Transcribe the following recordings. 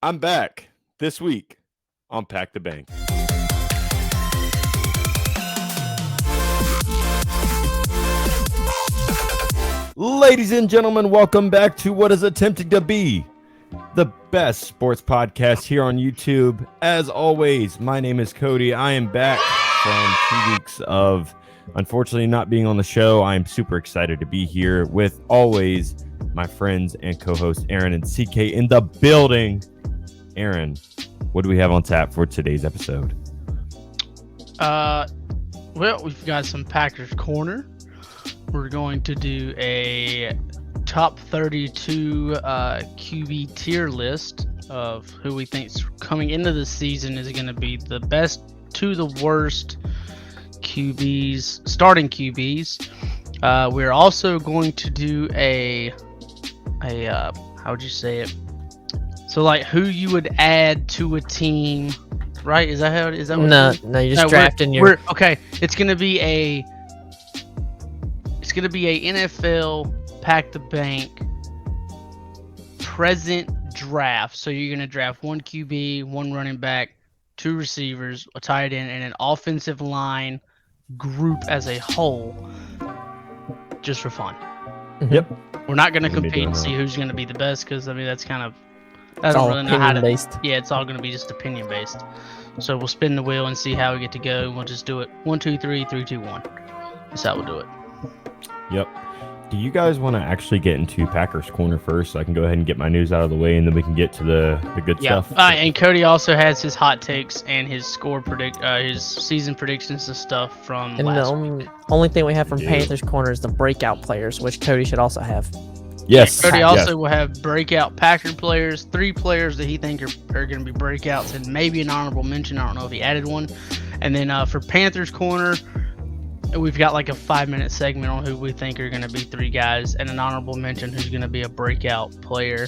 I'm back this week on Pack the Bank. Ladies and gentlemen, welcome back to what is attempting to be the best sports podcast here on YouTube. As always, my name is Cody. I am back from 2 weeks of unfortunately not being on the show. I am super excited to be here with always my friends and co-hosts Aaron and CK in the building. Aaron, what do we have on tap for today's episode? Well, we've got some Packers Corner. We're going to do a top 32 QB tier list of who we think coming into the season is going to be the best to the worst QBs, starting QBs. We're also going to do a how would you say it? So like who you would add to a team, right? Is that how it is? That no, you're just drafting your. Okay, it's gonna be a NFL Pack the Bank present draft. So you're gonna draft one QB, one running back, two receivers, a tight end, and an offensive line group as a whole, just for fun. Yep. We're not gonna compete and see who's gonna be the best because I mean that's kind of. I It's don't all really know how to. opinion-based. Yeah, it's all going to be just opinion based. So we'll spin the wheel and see how we get to go. We'll just do it 1, 2, 3, 3, 2, 1. That's how we'll do it. Yep. Do you guys want to actually get into Packers Corner first so I can go ahead and get my news out of the way and then we can get to the good stuff? And Cody also has his hot takes and his his season predictions and stuff from And last the only thing we have from Panthers Corner is the breakout players, which Cody should also have. Yes. Cody also yes. will have breakout Packer players, 3 players that he think are going to be breakouts, and maybe an honorable mention. I don't know if he added one. And then for Panthers Corner, we've got like a 5-minute segment on who we think are going to be 3 guys, and an honorable mention who's going to be a breakout player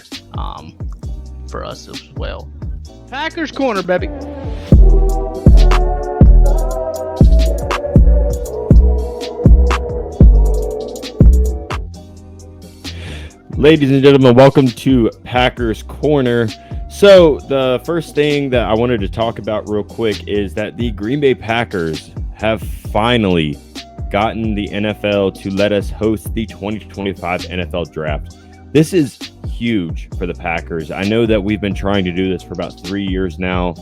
for us as well. Packers Corner, baby. Ladies and gentlemen, welcome to Packers Corner. So the first thing that I wanted to talk about real quick is that the Green Bay Packers have finally gotten the NFL to let us host the 2025 NFL Draft. This is huge for the Packers. I know that we've been trying to do this for about 3 years now.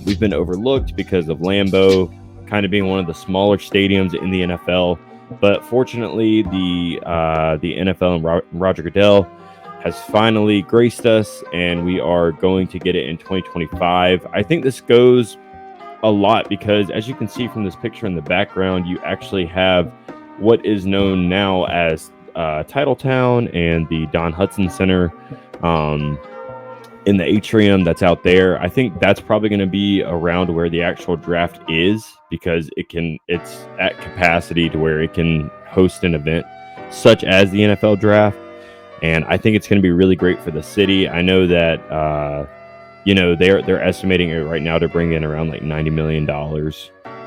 We've been overlooked because of Lambeau kind of being one of the smaller stadiums in the NFL. But fortunately, the NFL and Roger Goodell has finally graced us, and we are going to get it in 2025. I think this goes a lot because, as you can see from this picture in the background, you actually have what is known now as Titletown and the Don Hutson Center in the atrium that's out there. I think that's probably going to be around where the actual draft is because it's at capacity to where it can host an event such as the NFL draft. And I think it's going to be really great for the city. I know that, they're estimating it right now to bring in around like $90 million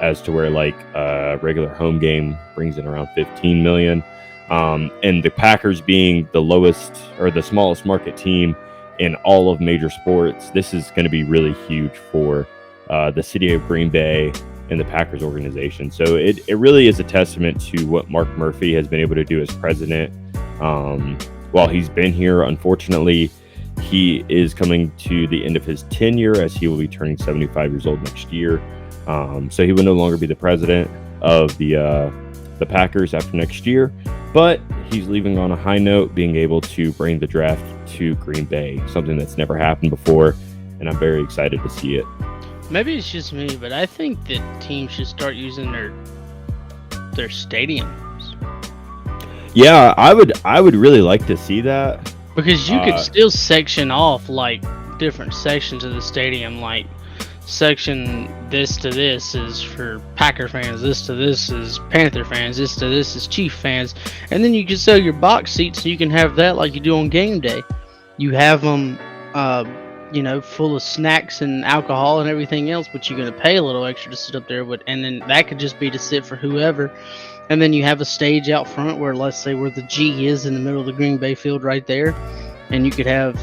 as to where like a regular home game brings in around $15 million. And the Packers being the lowest or the smallest market team in all of major sports, this is going to be really huge for the city of Green Bay and the Packers organization. So it really is a testament to what Mark Murphy has been able to do as president. While he's been here, unfortunately, he is coming to the end of his tenure as he will be turning 75 years old next year. So he will no longer be the president of the Packers after next year. But he's leaving on a high note, being able to bring the draft to Green Bay, something that's never happened before, and I'm very excited to see it. Maybe it's just me, but I think that teams should start using their stadiums. Yeah, I would really like to see that. Because you could still section off like different sections of the stadium, like section this to this is for Packer fans, this to this is Panther fans, this to this is Chief fans, and then you can sell your box seats. So you can have that like you do on game day. You have them, full of snacks and alcohol and everything else, but you're gonna pay a little extra to sit up there. And then that could just be to sit for whoever. And then you have a stage out front where, let's say, where the G is in the middle of the Green Bay field right there, and you could have,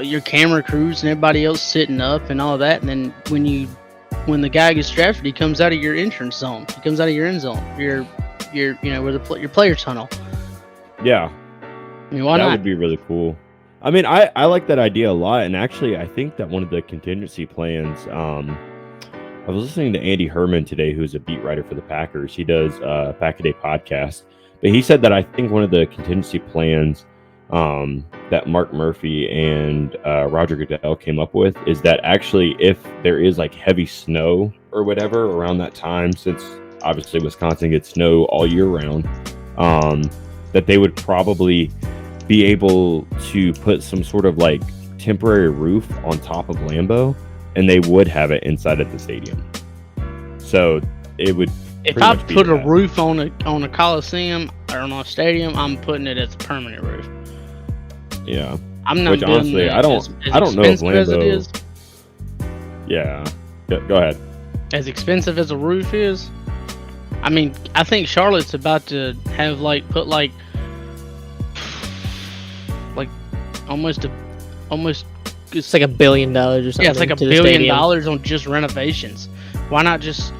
your camera crews and everybody else sitting up and all that, and then when the guy gets drafted, he comes out of your entrance zone. He comes out of your end zone. Your where your player tunnel. Yeah. I mean, why that not? would be really cool. I mean, I like that idea a lot, and actually, I think that one of the contingency plans. I was listening to Andy Herman today, who's a beat writer for the Packers. He does Pack a Day podcast, but he said that I think one of the contingency plans that Mark Murphy and Roger Goodell came up with is that actually, if there is like heavy snow or whatever around that time, since obviously Wisconsin gets snow all year round, that they would probably be able to put some sort of like temporary roof on top of Lambeau, and they would have it inside of the stadium. So it would. If I put a roof on a Coliseum or on a stadium, I'm putting it as a permanent roof. Yeah. I'm not. Which honestly, I don't know if Lambeau. As it is, yeah. Go ahead. As expensive as a roof is, I mean, I think Charlotte's about to have put almost It's like $1 billion or something. Yeah, it's like $1 billion on just renovations. Why not just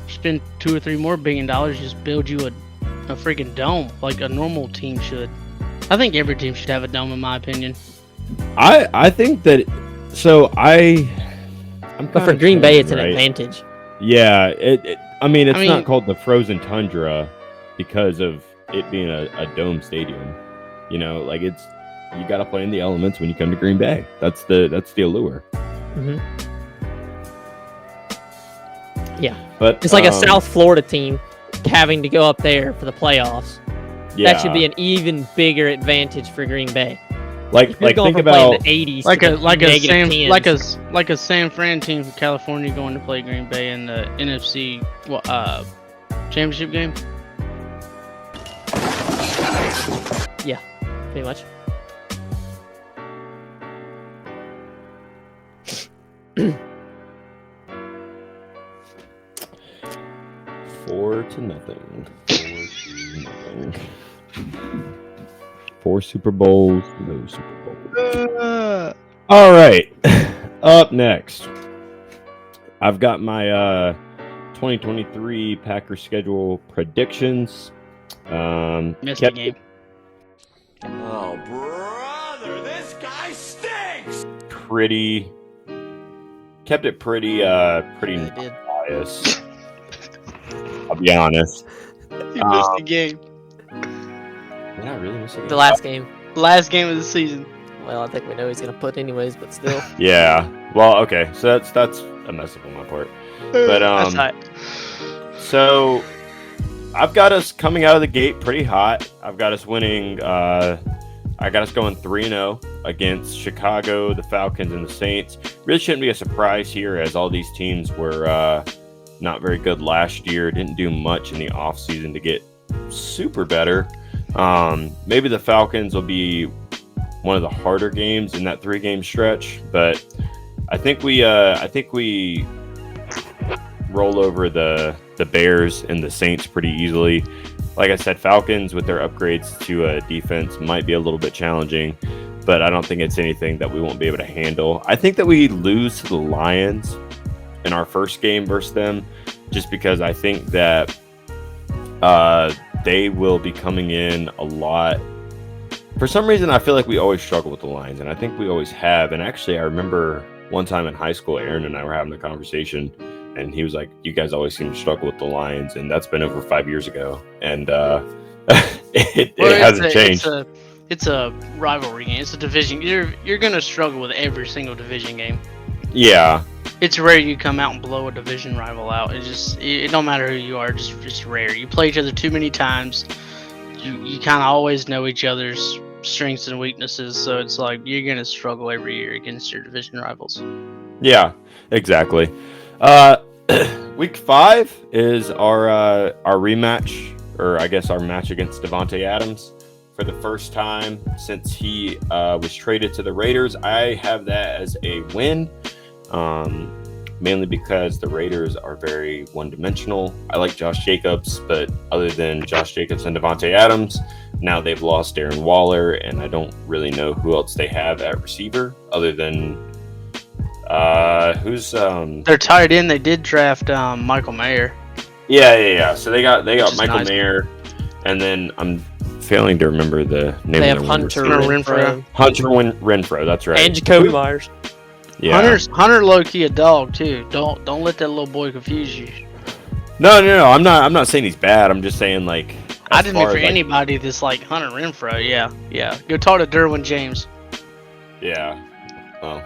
spend $2 or $3 more billion, just build you a freaking dome like a normal team should? I think every team should have a dome, in my opinion. I think that. So I'm. But for Green Bay, it's an advantage. Yeah, I mean, it's not called the Frozen Tundra because of it being a dome stadium. You know, like you got to play in the elements when you come to Green Bay. That's the allure. Mm-hmm. Yeah, but it's like a South Florida team having to go up there for the playoffs. Yeah, that should be an even bigger advantage for Green Bay. Like think about the 80s, like a San Fran team from California going to play Green Bay in the NFC championship game. Yeah, pretty much. Four to nothing. 4 Super Bowls, no Super Bowls. All right. Up next, I've got my 2023 Packers schedule predictions. Missed the game. Oh, brother, this guy stinks. Kept it pretty biased. I'll be honest. You missed the game. Did I really miss the game? The last game. Last game of the season. Well, I think we know he's gonna put anyways, but still. Yeah. Well, okay. So that's a mess up on my part. But That's hot. So I've got us coming out of the gate pretty hot. I've got us winning. I got us going 3-0 against Chicago, the Falcons, and the Saints. Really shouldn't be a surprise here, as all these teams were not very good last year. Didn't do much in the offseason to get super better. Maybe the Falcons will be one of the harder games in that 3-game stretch, but I think we roll over the Bears and the Saints pretty easily. Like I said, Falcons with their upgrades to defense might be a little bit challenging, but I don't think it's anything that we won't be able to handle. I think that we lose to the Lions in our first game versus them, just because I think that they will be coming in a lot. For some reason, I feel like we always struggle with the Lions, and I think we always have. And actually, I remember one time in high school, Aaron and I were having a conversation, and he was like, "You guys always seem to struggle with the Lions," and that's been over 5 years ago, and it hasn't changed. It's a rivalry game. It's a division. You're gonna struggle with every single division game. Yeah. It's rare you come out and blow a division rival out. It don't matter who you are. Just rare. You play each other too many times. You kind of always know each other's strengths and weaknesses. So it's like you're gonna struggle every year against your division rivals. Yeah, exactly. Week 5 is our rematch, or I guess our match against Davante Adams. For the first time since he was traded to the Raiders, I have that as a win. Mainly because the Raiders are very one-dimensional. I like Josh Jacobs, but other than Josh Jacobs and Davante Adams, Now they've lost Darren Waller, and I don't really know who else they have at receiver other than who's They're tied in. They did draft Michael Mayer. Yeah. So they got is Michael nice. Mayer, and then I'm failing to remember the name They of have the Hunter Renfro. Renfro Hunter Renfro. That's right. and Jacoby Myers. Yeah. Hunter low key a dog too. Don't let that little boy confuse you. No. I'm not saying he's bad. I'm just saying like. I as didn't mean far for as, like, anybody that's like Hunter Renfro. Yeah. Go talk to Derwin James. Yeah. Oh.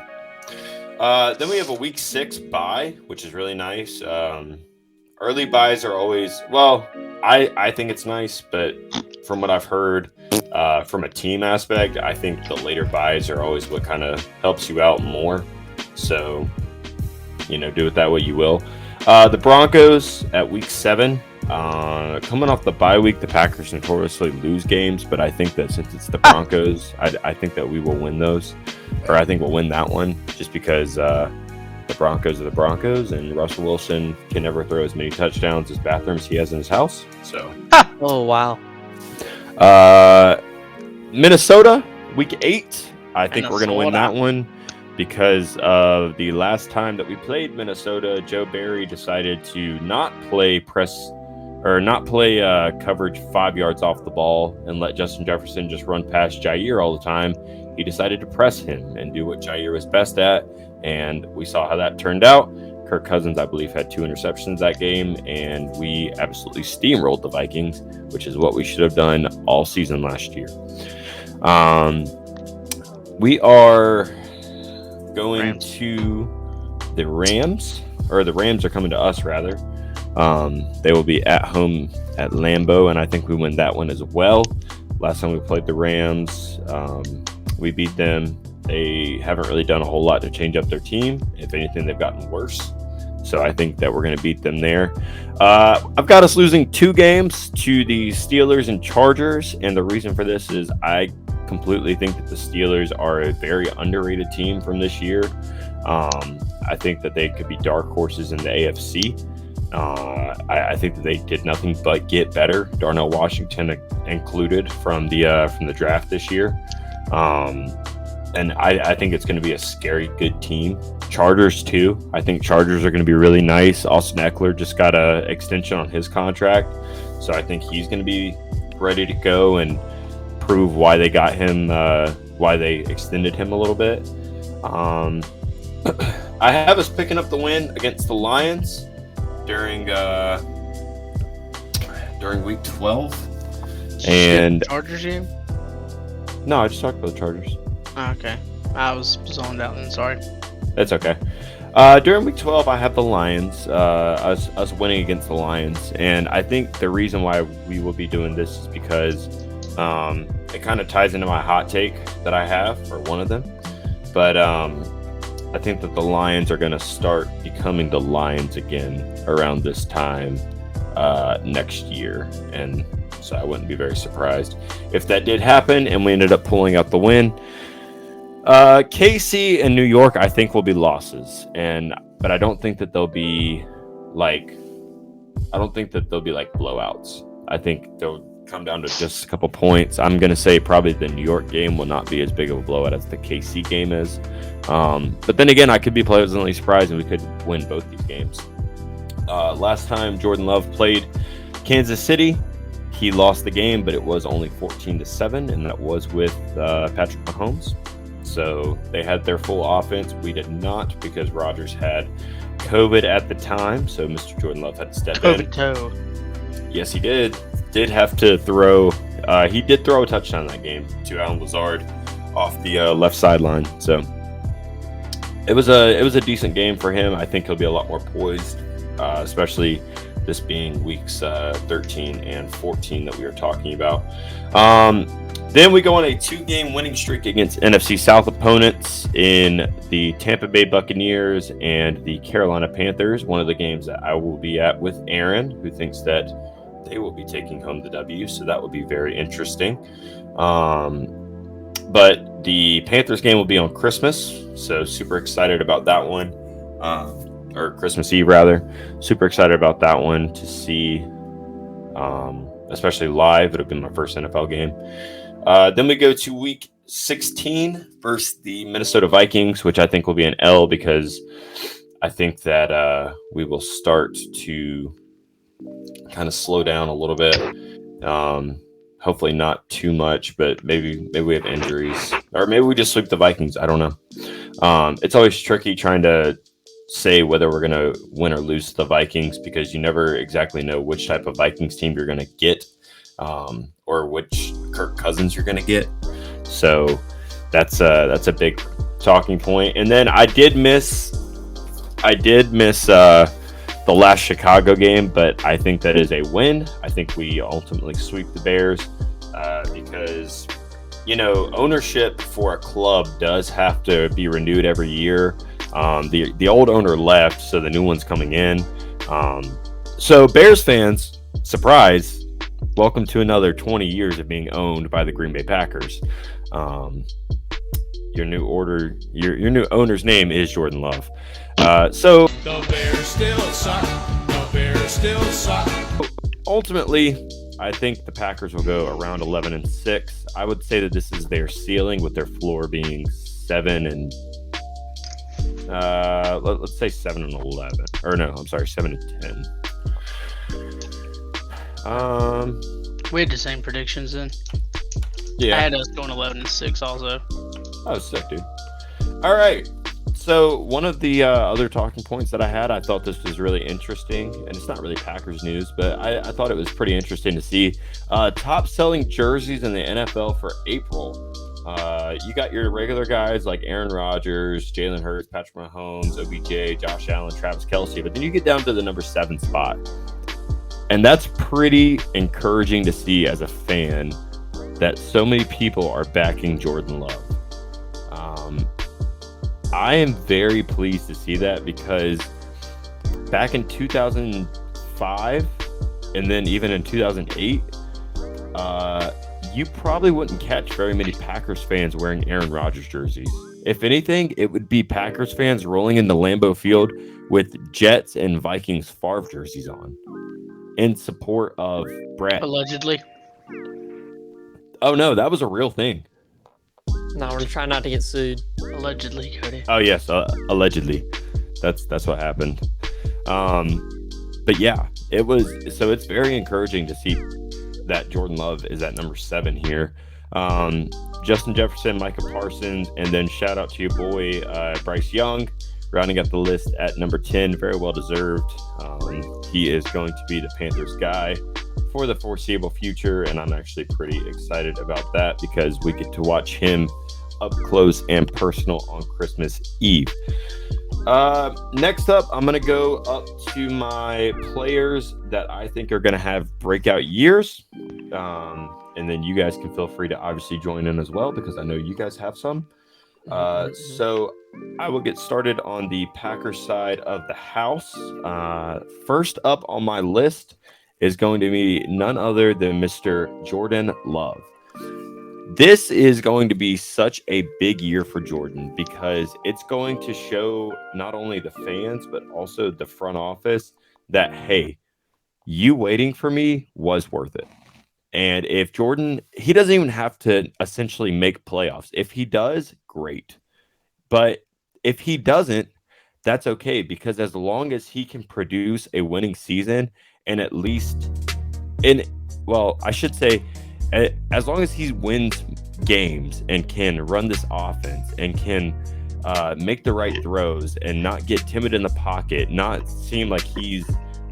Then we have a week 6 bye, which is really nice. Early buys are always I think it's nice, but from what I've heard, from a team aspect, I think the later buys are always what kind of helps you out more. So, do it that way you will. The Broncos at week 7. Coming off the bye week, the Packers notoriously lose games, but I think that since it's the Broncos, I think that we will win those, or I think we'll win that one, just because the Broncos are the Broncos, and Russell Wilson can never throw as many touchdowns as bathrooms he has in his house. So, Oh wow. Minnesota, week 8, I think we're going to win Minnesota. that one. Because of the last time that we played Minnesota, Joe Barry decided to not play coverage 5 yards off the ball and let Justin Jefferson just run past Jair all the time. He decided to press him and do what Jair was best at, and we saw how that turned out. Kirk Cousins, I believe, had 2 interceptions that game, and we absolutely steamrolled the Vikings, which is what we should have done all season last year. We are going to the Rams, or the Rams are coming to us rather. They will be at home at Lambeau, and I think we win that one as well. Last time we played the Rams, we beat them. They haven't really done a whole lot to change up their team. If anything, they've gotten worse. So I think that we're going to beat them there. I've got us losing 2 games to the Steelers and Chargers, and the reason for this is I completely think that the Steelers are a very underrated team from this year. I think that they could be dark horses in the AFC. I think that they did nothing but get better. Darnell Washington included from the draft this year. And I think it's going to be a scary good team. Chargers too. I think Chargers are going to be really nice. Austin Eckler just got an extension on his contract, so I think he's going to be ready to go and prove why they got him, why they extended him a little bit. I have us picking up the win against the Lions during week 12. And Chargers game? no, I just talked about the Chargers. Okay. I was zoned out then, sorry. That's okay. During week 12, I have the Lions, us winning against the Lions. And I think the reason why we will be doing this is because it kind of ties into my hot take that I have, or one of them. But I think that the Lions are going to start becoming the Lions again around this time next year. And so I wouldn't be very surprised if that did happen and we ended up pulling out the win. KC and New York, I think, will be losses, but I don't think that they'll be like blowouts. I think they'll come down to just a couple points. I'm gonna say probably the New York game will not be as big of a blowout as the KC game is. But then again, I could be pleasantly surprised and we could win both these games. Last time Jordan Love played Kansas City, he lost the game, but it was only 14-7, and that was with Patrick Mahomes. So they had their full offense. We did not, because Rodgers had COVID at the time. So Mr. Jordan Love had to step in. COVID toe. Yes, he did. Did have to throw. He did throw a touchdown that game to Allen Lazard off the left sideline. So it was a decent game for him. I think he'll be a lot more poised, especially this being weeks 13 and 14 that we were talking about. Then we go on a 2-game winning streak against NFC South opponents in the Tampa Bay Buccaneers and the Carolina Panthers, one of the games that I will be at with Aaron, who thinks that they will be taking home the W, so that will be very interesting. But the Panthers game will be on Christmas, so super excited about that one, or Christmas Eve rather. Super excited about that one to see especially live. It'll be my first NFL game. Then we go to week 16 versus the Minnesota Vikings, which I think will be an L because I think that we will start to kind of slow down a little bit. Hopefully not too much, but maybe we have injuries, or maybe we just sweep the Vikings. I don't know. It's always tricky trying to say whether we're going to win or lose to the Vikings because you never exactly know which type of Vikings team you're going to get, or which Kirk Cousins you're going to get. So that's a big talking point. And then I did miss the last Chicago game, but I think that is a win. I think we ultimately sweep the Bears because, ownership for a club does have to be renewed every year. The old owner left, so the new one's coming in. So Bears fans, surprise, welcome to another 20 years of being owned by the Green Bay Packers. Your new owner's name is Jordan Love. So The Bears still suck. The Bears still suck. ultimately, I think the Packers will go around 11-6. I would say that this is their ceiling, with their floor being 7 and let's say 7-11. Or no, I'm sorry, 7-10. We had the same predictions then. Yeah. I had us going 11-6 also. Oh, sick, dude. All right. So one of the other talking points that I thought this was really interesting, and it's not really Packers news, but I thought it was pretty interesting to see top selling jerseys in the NFL for April. You got your regular guys like Aaron Rodgers, Jalen Hurts, Patrick Mahomes, OBJ, Josh Allen, Travis Kelce, but then you get down to the number 7 spot. And that's pretty encouraging to see as a fan that so many people are backing Jordan Love. I am very pleased to see that because back in 2005 and then even in 2008, you probably wouldn't catch very many Packers fans wearing Aaron Rodgers jerseys. If anything, it would be Packers fans rolling into Lambeau Field with Jets and Vikings Favre jerseys on in support of Brett. Allegedly. Oh, no, that was a real thing. No, we're trying not to get sued. Allegedly, Cody. Oh yes, allegedly. That's what happened. But yeah, it was. So it's very encouraging to see that Jordan Love is at number 7 here. Justin Jefferson, Micah Parsons, and then shout out to your boy Bryce Young, rounding up the list at number 10. Very well deserved. He is going to be the Panthers guy for the foreseeable future, and I'm actually pretty excited about that because we get to watch him up close and personal on Christmas Eve. Next up, I'm going to go up to my players that I think are going to have breakout years. And then you guys can feel free to obviously join in as well because I know you guys have some. So I will get started on the Packers side of the house. First up on my list is going to be none other than Mr. Jordan Love. This is going to be such a big year for Jordan because it's going to show not only the fans, but also the front office that, hey, you waiting for me was worth it. And if Jordan, he doesn't even have to essentially make playoffs. If he does, great. But if he doesn't, that's okay because as long as he can produce a winning season and at least I should say, as long as he wins games and can run this offense and can make the right throws and not get timid in the pocket, not seem like he's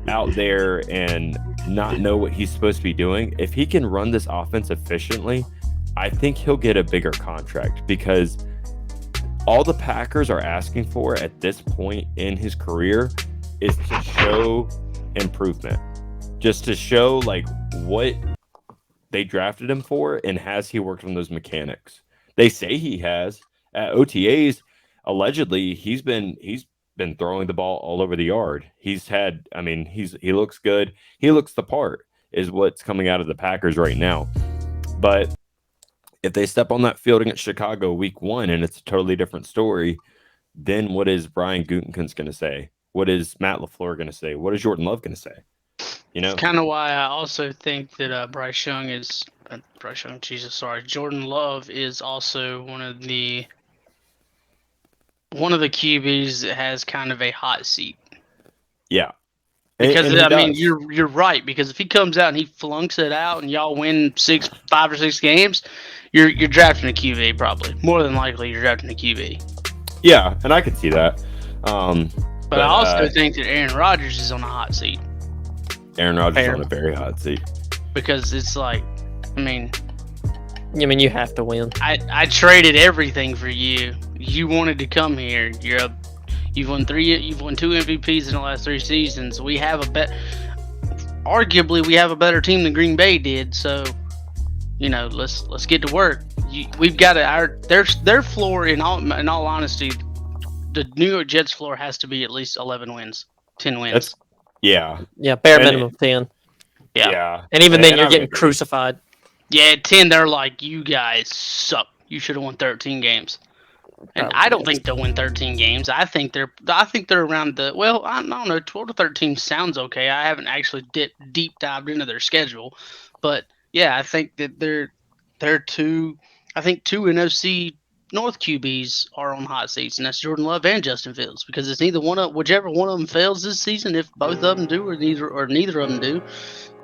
out there and not know what he's supposed to be doing. If he can run this offense efficiently, I think he'll get a bigger contract because all the Packers are asking for at this point in his career is to show improvement, just to show like what they drafted him for and has he worked on those mechanics. They say he has. At OTAs, allegedly he's been throwing the ball all over the yard. He looks good. He looks the part is what's coming out of the Packers right now. But if they step on that field against Chicago week 1 and it's a totally different story, then what is Brian Gutekunst going to say? What is Matt LaFleur going to say? What is Jordan Love going to say? You know, Kind of why I also think that Jordan Love is also one of the QBs that has kind of a hot seat. yeah. Because And he I mean, does. you're right. Because if he comes out and he flunks it out, and y'all win 5 or 6 games, you're drafting a QB probably. More than likely, you're drafting a QB. Yeah, and I could see that. But I also think that Aaron Rodgers is on a hot seat. Aaron Rodgers Fair. on a very hot seat. Because it's like, I mean, you have to win. I traded everything for you. You wanted to come here. You've won 2 MVPs in the last 3 seasons. We have arguably we have a better team than Green Bay did. So, let's get to work. We've got their floor in all honesty. The New York Jets floor has to be at least 11 wins, 10 wins. Yeah. Yeah, bare And minimum 10. Yeah. And even then, And you're I getting would agree. crucified. Yeah, at 10, they're like, you guys suck. You should have won 13 games. And I don't think they'll win 13 games. I think they're around the, well, I don't know, 12 to 13 sounds okay. I haven't actually deep dived into their schedule, but yeah, I think that they're two NFC North QBs are on hot seats, and that's Jordan Love and Justin Fields, because it's whichever one of them fails this season. If both of them do, or neither of them do,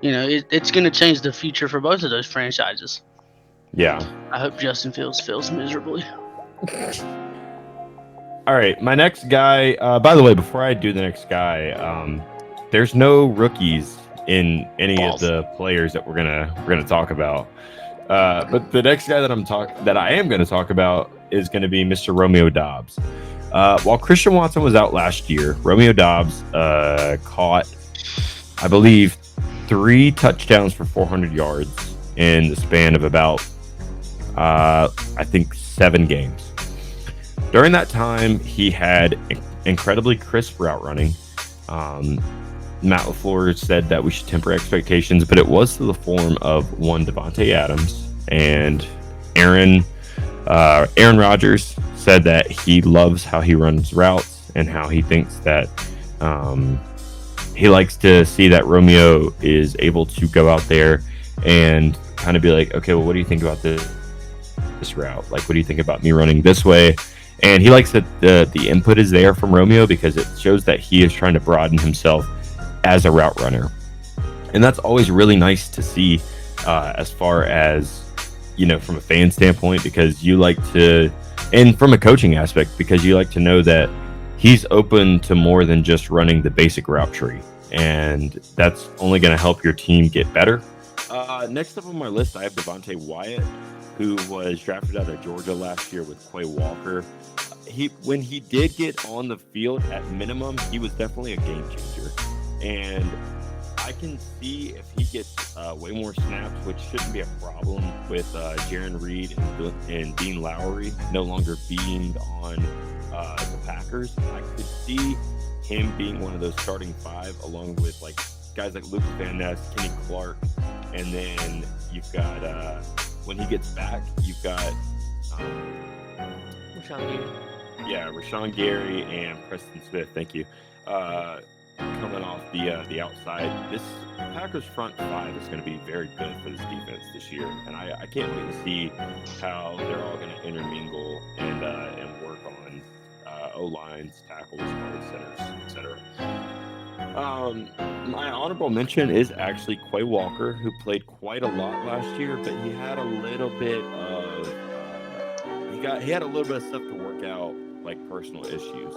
it's going to change the future for both of those franchises. Yeah. I hope Justin Fields fails miserably. All right, my next guy. By the way, before I do the next guy, there's no rookies in any of the players that we're gonna talk about. But the next guy that I am gonna talk about is gonna be Mr. Romeo Doubs. While Christian Watson was out last year, Romeo Doubs caught, I believe, 3 touchdowns for 400 yards in the span of about, I think, 7 games. During that time, he had incredibly crisp route running. Matt LaFleur said that we should temper expectations, but it was to the form of one Davante Adams, and Aaron Rodgers said that he loves how he runs routes and how he thinks that he likes to see that Romeo is able to go out there and kind of be like, okay, well, what do you think about this route? Like, what do you think about me running this way? And he likes that the input is there from Romeo, because it shows that he is trying to broaden himself as a route runner. And that's always really nice to see, as far as, from a fan standpoint, because you like to, and from a coaching aspect, because you like to know that he's open to more than just running the basic route tree. And that's only going to help your team get better. Next up on my list, I have Devontae Wyatt, who was drafted out of Georgia last year with Quay Walker. When he did get on the field, at minimum, he was definitely a game changer. And I can see if he gets way more snaps, which shouldn't be a problem with Jaron Reed and Dean Lowry no longer being on the Packers. I could see him being one of those starting 5, along with like guys like Lucas Van Ness, Kenny Clark, and then you've got when he gets back, you've got Rashawn Gary and Preston Smith. Thank you. Coming off the outside, this Packers front 5 is going to be very good for this defense this year, and I can't wait to see how they're all going to intermingle and work on O-lines, tackles, guard centers, etc. My honorable mention is actually Quay Walker, who played quite a lot last year, but he had a little bit of he had a little bit of stuff to work out, like personal issues.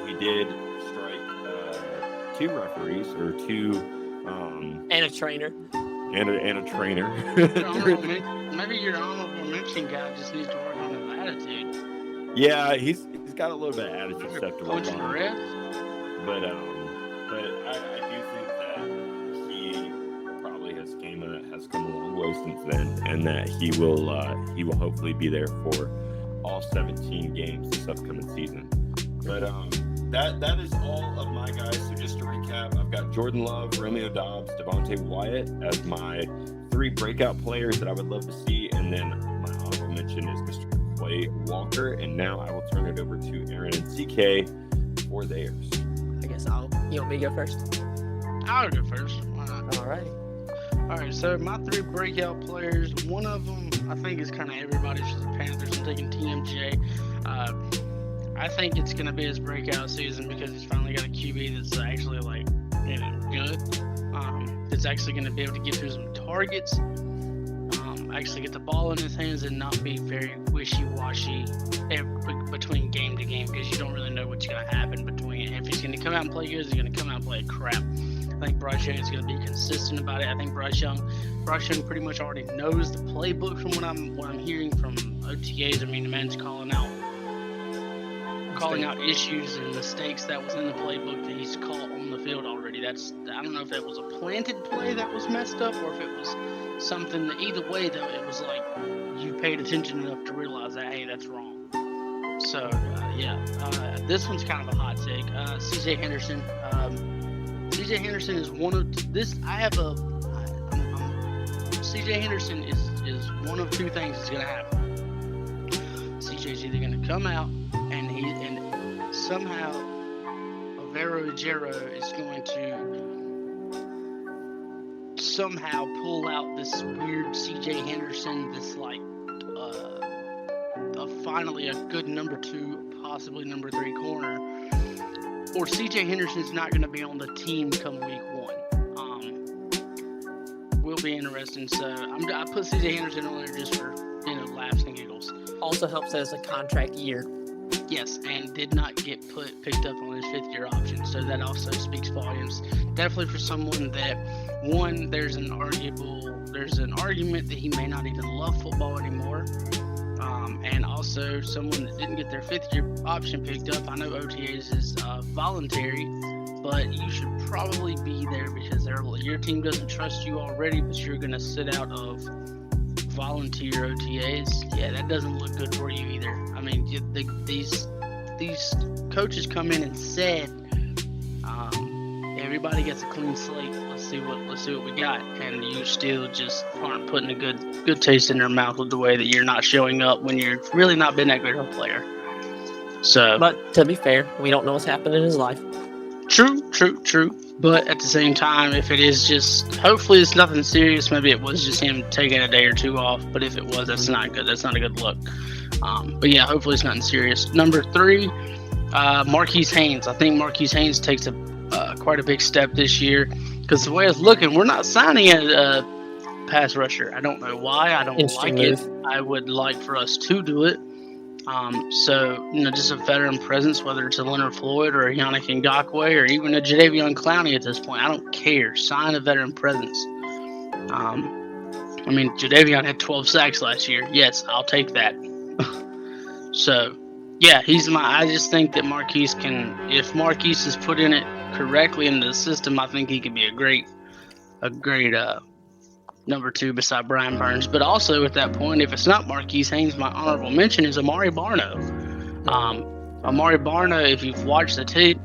He did strike 2 referees, or 2 And a trainer. and a trainer. Maybe your honorable mention guy just needs to work on his attitude. Yeah, he's got a little bit of attitude stuff to work Coaching the on. refs. But I do think that he probably has come a long way since then, and that he will hopefully be there for all 17 games this upcoming season. But that is all of my guys. So just to recap, I've got Jordan Love, Romeo Doubs, Devontae Wyatt as my 3 breakout players that I would love to see, and then my honorable mention is Mr. Quay Walker. And now I will turn it over to Aaron and CK for theirs. I guess you want me to go first? I'll go first. Why not? All right. All right, so my 3 breakout players, one of them I think is kind of everybody's for the Panthers. I'm taking TMJ. I think it's going to be his breakout season because he's finally got a QB that's actually like, good. That's actually going to be able to give him some targets. Actually get the ball in his hands and not be very wishy-washy between game to game because you don't really know what's going to happen between. If he's going to come out and play good, he's going to come out and play crap. I think Bryce Young is going to be consistent about it. I think Bryce Young pretty much already knows the playbook from what I'm hearing from OTAs. I mean, the man's calling out issues and mistakes that was in the playbook that he's caught on the field already. I don't know if it was a planted play that was messed up or if it was something that either way though it was like you paid attention enough to realize that hey, that's wrong. So this one's kind of a hot take. CJ Henderson. CJ Henderson is one of this. CJ Henderson is one of 2 things that's gonna happen. CJ's either gonna come out and somehow Overo Ejiro is going to somehow pull out this weird CJ Henderson, this like finally a good number 2, possibly number 3 corner, or CJ Henderson's not going to be on the team come week 1. Will be interesting. So I put CJ Henderson on there just for laughs and giggles. Also helps that it's a contract year. Yes, and did not get picked up on his 5th-year option, so that also speaks volumes. Definitely for someone that, one, there's an argument that he may not even love football anymore, and also someone that didn't get their 5th-year option picked up. I know OTAs is voluntary, but you should probably be there because your team doesn't trust you already, but you're going to sit out of volunteer OTAs. Yeah, that doesn't look good for you either. I mean, these coaches come in and said everybody gets a clean slate. Let's see what we got, and you still just aren't putting a good taste in their mouth with the way that you're not showing up when you're really not been that great of a player. So, but to be fair, we don't know what's happened in his life. True. But at the same time, if it is hopefully it's nothing serious. Maybe it was just him taking a day or 2 off. But if it was, that's not good. That's not a good look. But yeah, hopefully it's nothing serious. Number 3, Marquise Haynes. I think Marquise Haynes takes quite a big step this year because the way it's looking, we're not signing a pass rusher. I don't know why. I don't like it. I would like for us to do it. So, just a veteran presence, whether it's a Leonard Floyd or a Yannick Ngakoue or even a Jadeveon Clowney at this point. I don't care. Sign a veteran presence. Jadeveon had 12 sacks last year. Yes, I'll take that. So, yeah, I just think that Marquise if Marquise is put in it correctly into the system, I think he could be a great number 2 beside Brian Burns. But also at that point, if it's not Marquise Haynes, my honorable mention is Amari Barno. Amari Barno, if you've watched the tape,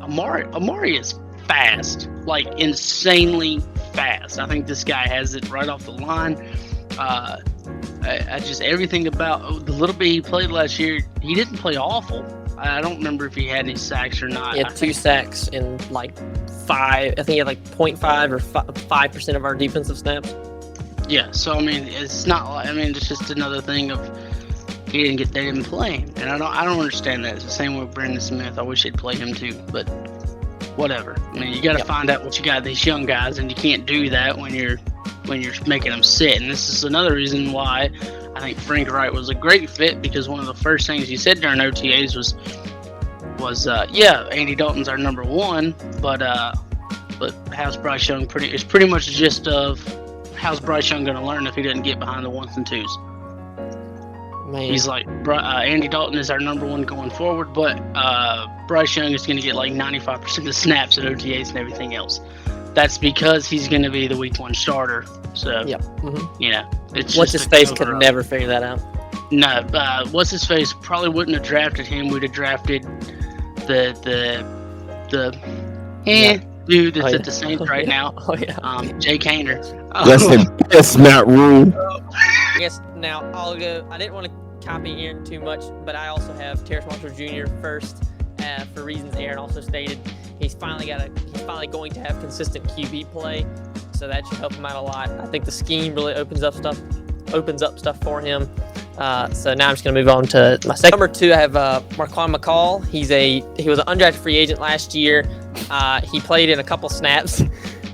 Amari is fast, like insanely fast. I think this guy has it right off the line. I just everything about the little bit he played last year, he didn't play awful. I don't remember if he had any sacks or not. He had 2 sacks in like 5. I think he had like 0.5 or 5% of our defensive snaps. Yeah, so it's not. It's just another thing of he didn't get there in playing, and I don't understand that. It's the same with Brandon Smith. I wish he'd play him too, but whatever. You got to find out what you got these young guys, and you can't do that when you're making them sit. And this is another reason why I think Frank Wright was a great fit, because one of the first things he said during OTAs was Andy Dalton's our number 1, but how's Bryce Young it's pretty much the gist of how's Bryce Young going to learn if he doesn't get behind the 1s and 2s. Man. He's like, Andy Dalton is our number 1 going forward, but Bryce Young is going to get like 95% of the snaps at OTAs and everything else. That's because he's going to be the week 1 starter. So, yep. It's What's his face could never figure that out. No, what's his face probably wouldn't have drafted him. We'd have drafted the dude that's at the Saints right now. Jake Haener. That's Matt Rule. Yes. Now I'll go. I didn't want to copy Aaron too much, but I also have Terrace Marshall Jr. first, for reasons Aaron also stated. He's finally going to have consistent QB play, so that should help him out a lot. I think the scheme really opens up stuff for him. So now I'm just going to move on to my second. Number 2, I have Marquand McCall. He was an undrafted free agent last year. He played in a couple snaps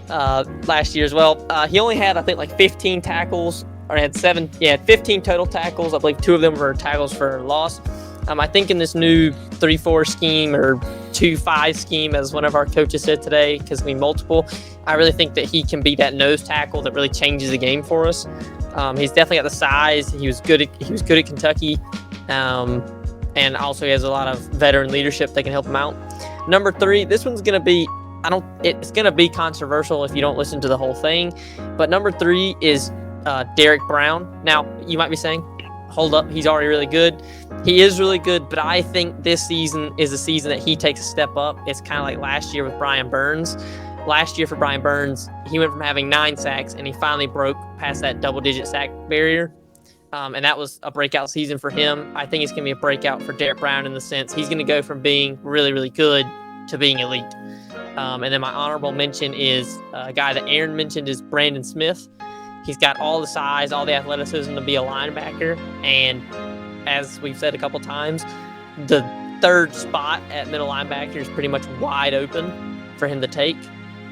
last year as well. He only had, I think, like 15 tackles, or had 15 total tackles. I believe 2 of them were tackles for loss. I think in this new 3-4 scheme, or 2-5 scheme, as one of our coaches said today, because we multiple, I really think that he can be that nose tackle that really changes the game for us. He's definitely got the size. He was good at Kentucky, and also he has a lot of veteran leadership that can help him out. Number 3, this one's gonna be it's gonna be controversial if you don't listen to the whole thing, but number 3 is Derek Brown. Now you might be saying, hold up, he's already really good. He is really good, but I think this season is a season that he takes a step up. It's kind of like last year with Brian Burns. Last year for Brian Burns, he went from having 9 sacks, and he finally broke past that double-digit sack barrier. And that was a breakout season for him. I think it's going to be a breakout for Derek Brown in the sense he's going to go from being really, really good to being elite. And then my honorable mention is a guy that Aaron mentioned is Brandon Smith. He's got all the size, all the athleticism to be a linebacker. And as we've said a couple times, the 3rd spot at middle linebacker is pretty much wide open for him to take.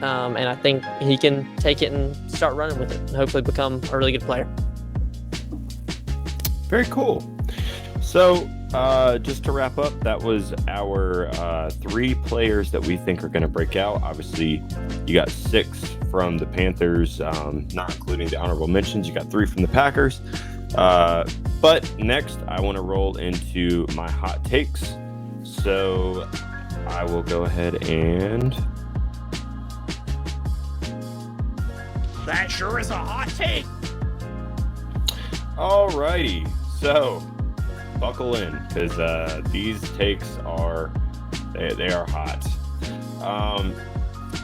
And I think he can take it and start running with it and hopefully become a really good player. Very cool. So just to wrap up, that was our 3 players that we think are going to break out. Obviously, you got 6 from the Panthers, not including the honorable mentions. You got 3 from the Packers. But next, I want to roll into my hot takes. So I will go ahead and... That sure is a hot take. Alrighty, so buckle in, because these takes are they are hot.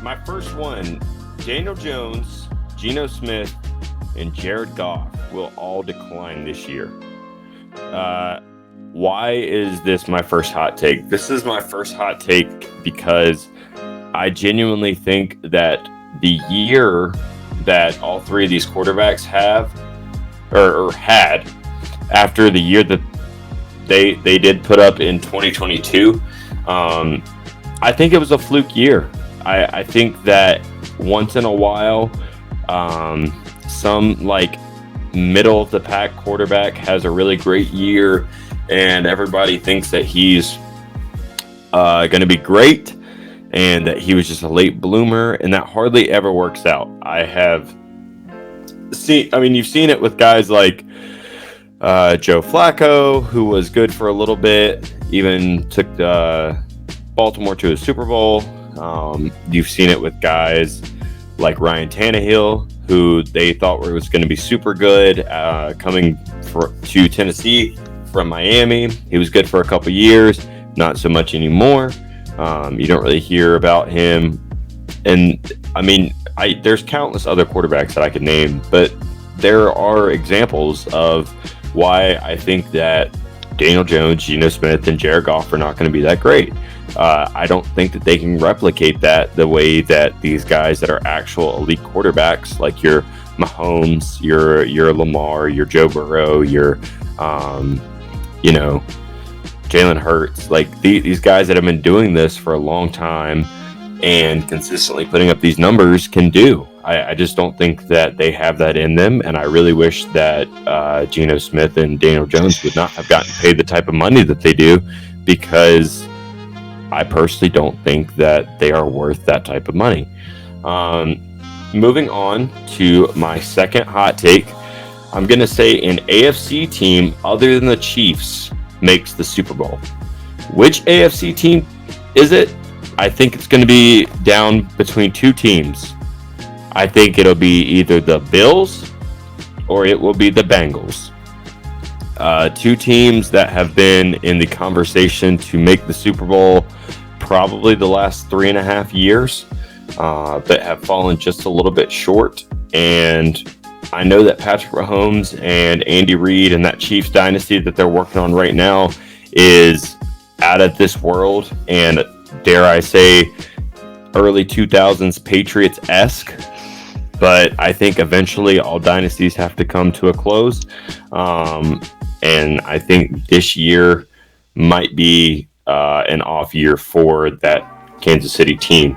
My first one: Daniel Jones, Geno Smith, and Jared Goff will all decline this year. Why is this my first hot take? This is my first hot take because I genuinely think that the year that all 3 of these quarterbacks have or had after the year that they did put up in 2022, I think it was a fluke year. I think that once in a while, some like middle of the pack quarterback has a really great year and everybody thinks that he's going to be great and that he was just a late bloomer, and that hardly ever works out. You've seen it with guys like Joe Flacco, who was good for a little bit, even took Baltimore to a Super Bowl. You've seen it with guys like Ryan Tannehill, who they thought was going to be super good, coming to Tennessee from Miami. He was good for a couple years, not so much anymore. You don't really hear about him. And I mean, there's countless other quarterbacks that I could name, but there are examples of why I think that Daniel Jones, Geno Smith, and Jared Goff are not going to be that great. I don't think that they can replicate that the way that these guys that are actual elite quarterbacks, like your Mahomes, your Lamar, your Joe Burrow, your Jalen Hurts, like these guys that have been doing this for a long time and consistently putting up these numbers can do. I just don't think that they have that in them, and I really wish that Geno Smith and Daniel Jones would not have gotten paid the type of money that they do, because I personally don't think that they are worth that type of money. Moving on to my second hot take, I'm going to say an AFC team other than the Chiefs makes the Super Bowl. Which AFC team is it? I think it's going to be down between 2 teams. I think it'll be either the Bills or it will be the Bengals. 2 teams that have been in the conversation to make the Super Bowl probably the last 3.5 years, but have fallen just a little bit short. And I know that Patrick Mahomes and Andy Reid and that Chiefs dynasty that they're working on right now is out of this world, and dare I say, early 2000s Patriots-esque. But I think eventually all dynasties have to come to a close. And I think this year might be an off year for that Kansas City team.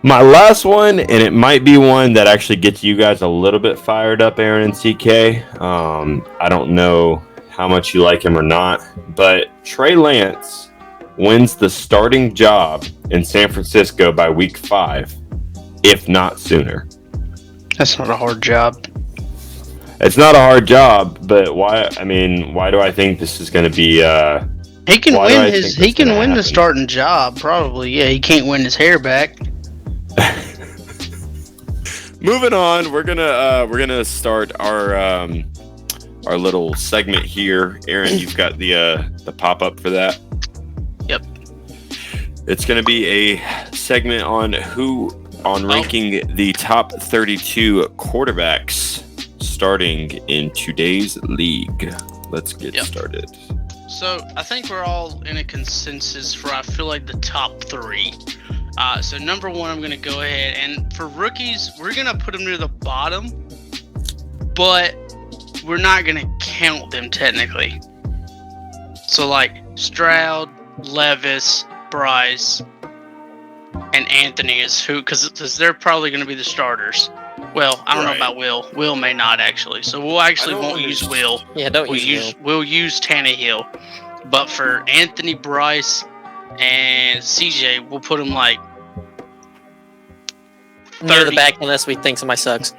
My last one, and it might be one that actually gets you guys a little bit fired up, Aaron and CK. I don't know how much you like him or not, but Trey Lance wins the starting job in San Francisco by week 5, if not sooner. That's not a hard job. It's not a hard job, but why? I mean, why do I think this is going to be? He can Why do I win think his. that's He can gonna win the happen? starting job, probably. Yeah, he can't win his hair back. Moving on, we're gonna start our little segment here. Aaron, you've got the pop up for that. Yep. It's gonna be a segment on ranking the top 32 quarterbacks starting in today's league. Let's get started. So I think we're all in a consensus for I feel like the top 3. So number 1, I'm gonna go ahead and for rookies, we're gonna put them near the bottom, but we're not gonna count them technically. So like Stroud, Levis, Bryce, and Anthony is who, because they're probably gonna be the starters. Well, I don't know about Will. Will may not actually. So we'll actually won't use Will. Yeah, don't We'll use Will. we'll use Tannehill. But for Anthony, Bryce, and CJ, we'll put them like Near the 30. back unless we think somebody sucks.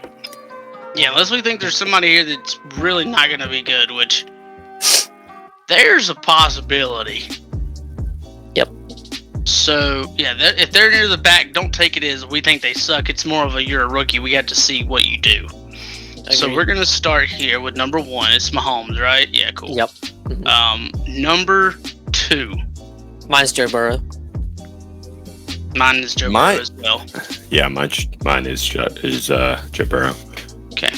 Yeah, unless we think there's somebody here that's really not going to be good, which there's a possibility. Yep. So, yeah, if they're near the back, don't take it as we think they suck. It's more of a you're a rookie. We got to see what you do. So Agreed. we're going to start here with number 1. It's Mahomes, right? Yeah, cool. Yep. Number 2. Mine's Joe Burrow. Mine is Joe Burrow as well. Yeah, mine is Joe Burrow. Okay.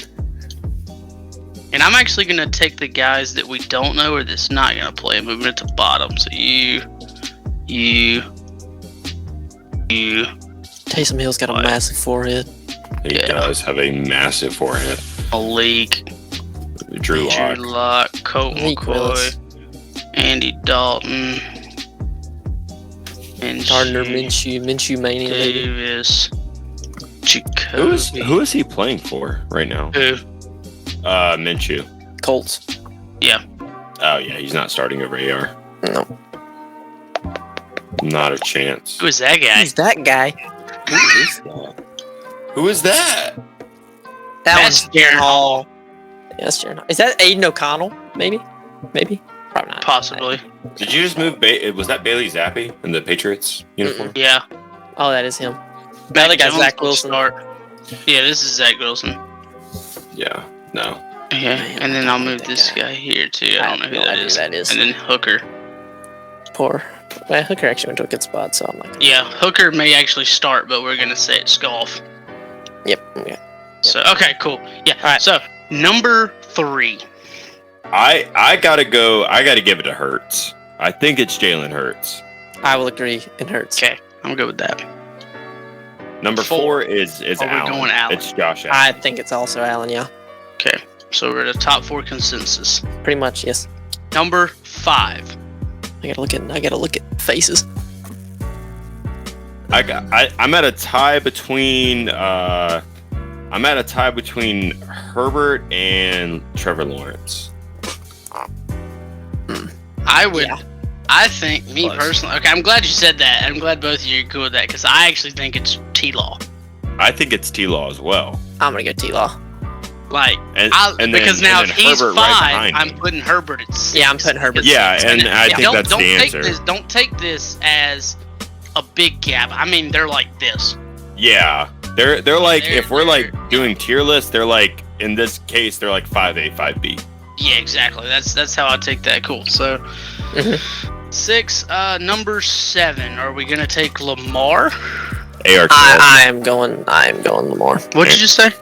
And I'm actually going to take the guys that we don't know or that's not going to play and move it to the bottom. So you. Taysom Hill's got a massive forehead. He Yeah. does have a massive forehead. Malik, Drew Lock. Drew Lock, Colt Malik McCoy, Willis. Andy Dalton, and Gardner Minshew Mania. Baby. Davis, Jacoby. Who is he playing for right now? Who? Minshew. Colts. Yeah. Oh yeah, he's not starting over AR. No. Not a chance. Who is that guy? Who's that guy? Who is that? Who is that? That That's one's Darren Hall. Yeah, that's Jaron Hall. Is that Aiden O'Connell? Maybe? Probably not. Possibly. Did you just move? Was that Bailey Zappi in the Patriots uniform? Yeah. Oh, that is him. The other guy's Jones Zach will Wilson. start. Yeah, this is Zach Wilson. Yeah. No. Yeah, Man, and then I'll I move hate this that guy. guy here too. I don't know who that is. That And then Hooker. Poor. Well, Hooker actually went to a good spot, so I'm like, Yeah, Hooker may actually start, but we're gonna say it's golf. yep. Yeah. So okay, cool. Yeah. All right. So number 3. I gotta go. I gotta give it to Hurts. I think it's Jalen Hurts. I will agree. It hurts. Okay, I'm good with that. Number 4 is Oh, we're Allen. going Allen. It's Josh Allen. I think it's also Allen, yeah. Okay, so we're at a top 4 consensus. Pretty much, yes. Number 5. I gotta look at faces. I'm at a tie between Herbert and Trevor Lawrence. I would. Yeah. I think me Close. personally. Okay, I'm glad you said that. I'm glad both of you are cool with that because I actually think it's T-Law. I think it's T-Law as well. I'm gonna go T-Law. Like, And because now if he's Herbert 5, right behind I'm him. putting Herbert at 6. Yeah, I'm putting Herbert. Yeah, and I think that's don't the take answer. Don't take this as a big gap. I mean, they're like this. Yeah, they're like They're- if we're like they're- doing tier lists, they're like in this case they're like 5A, 5B. Yeah, exactly. That's how I take that. Cool. So, Mhm. 6. Number 7. Are we gonna take Lamar? AR12. I am going Lamar. What did you say? Did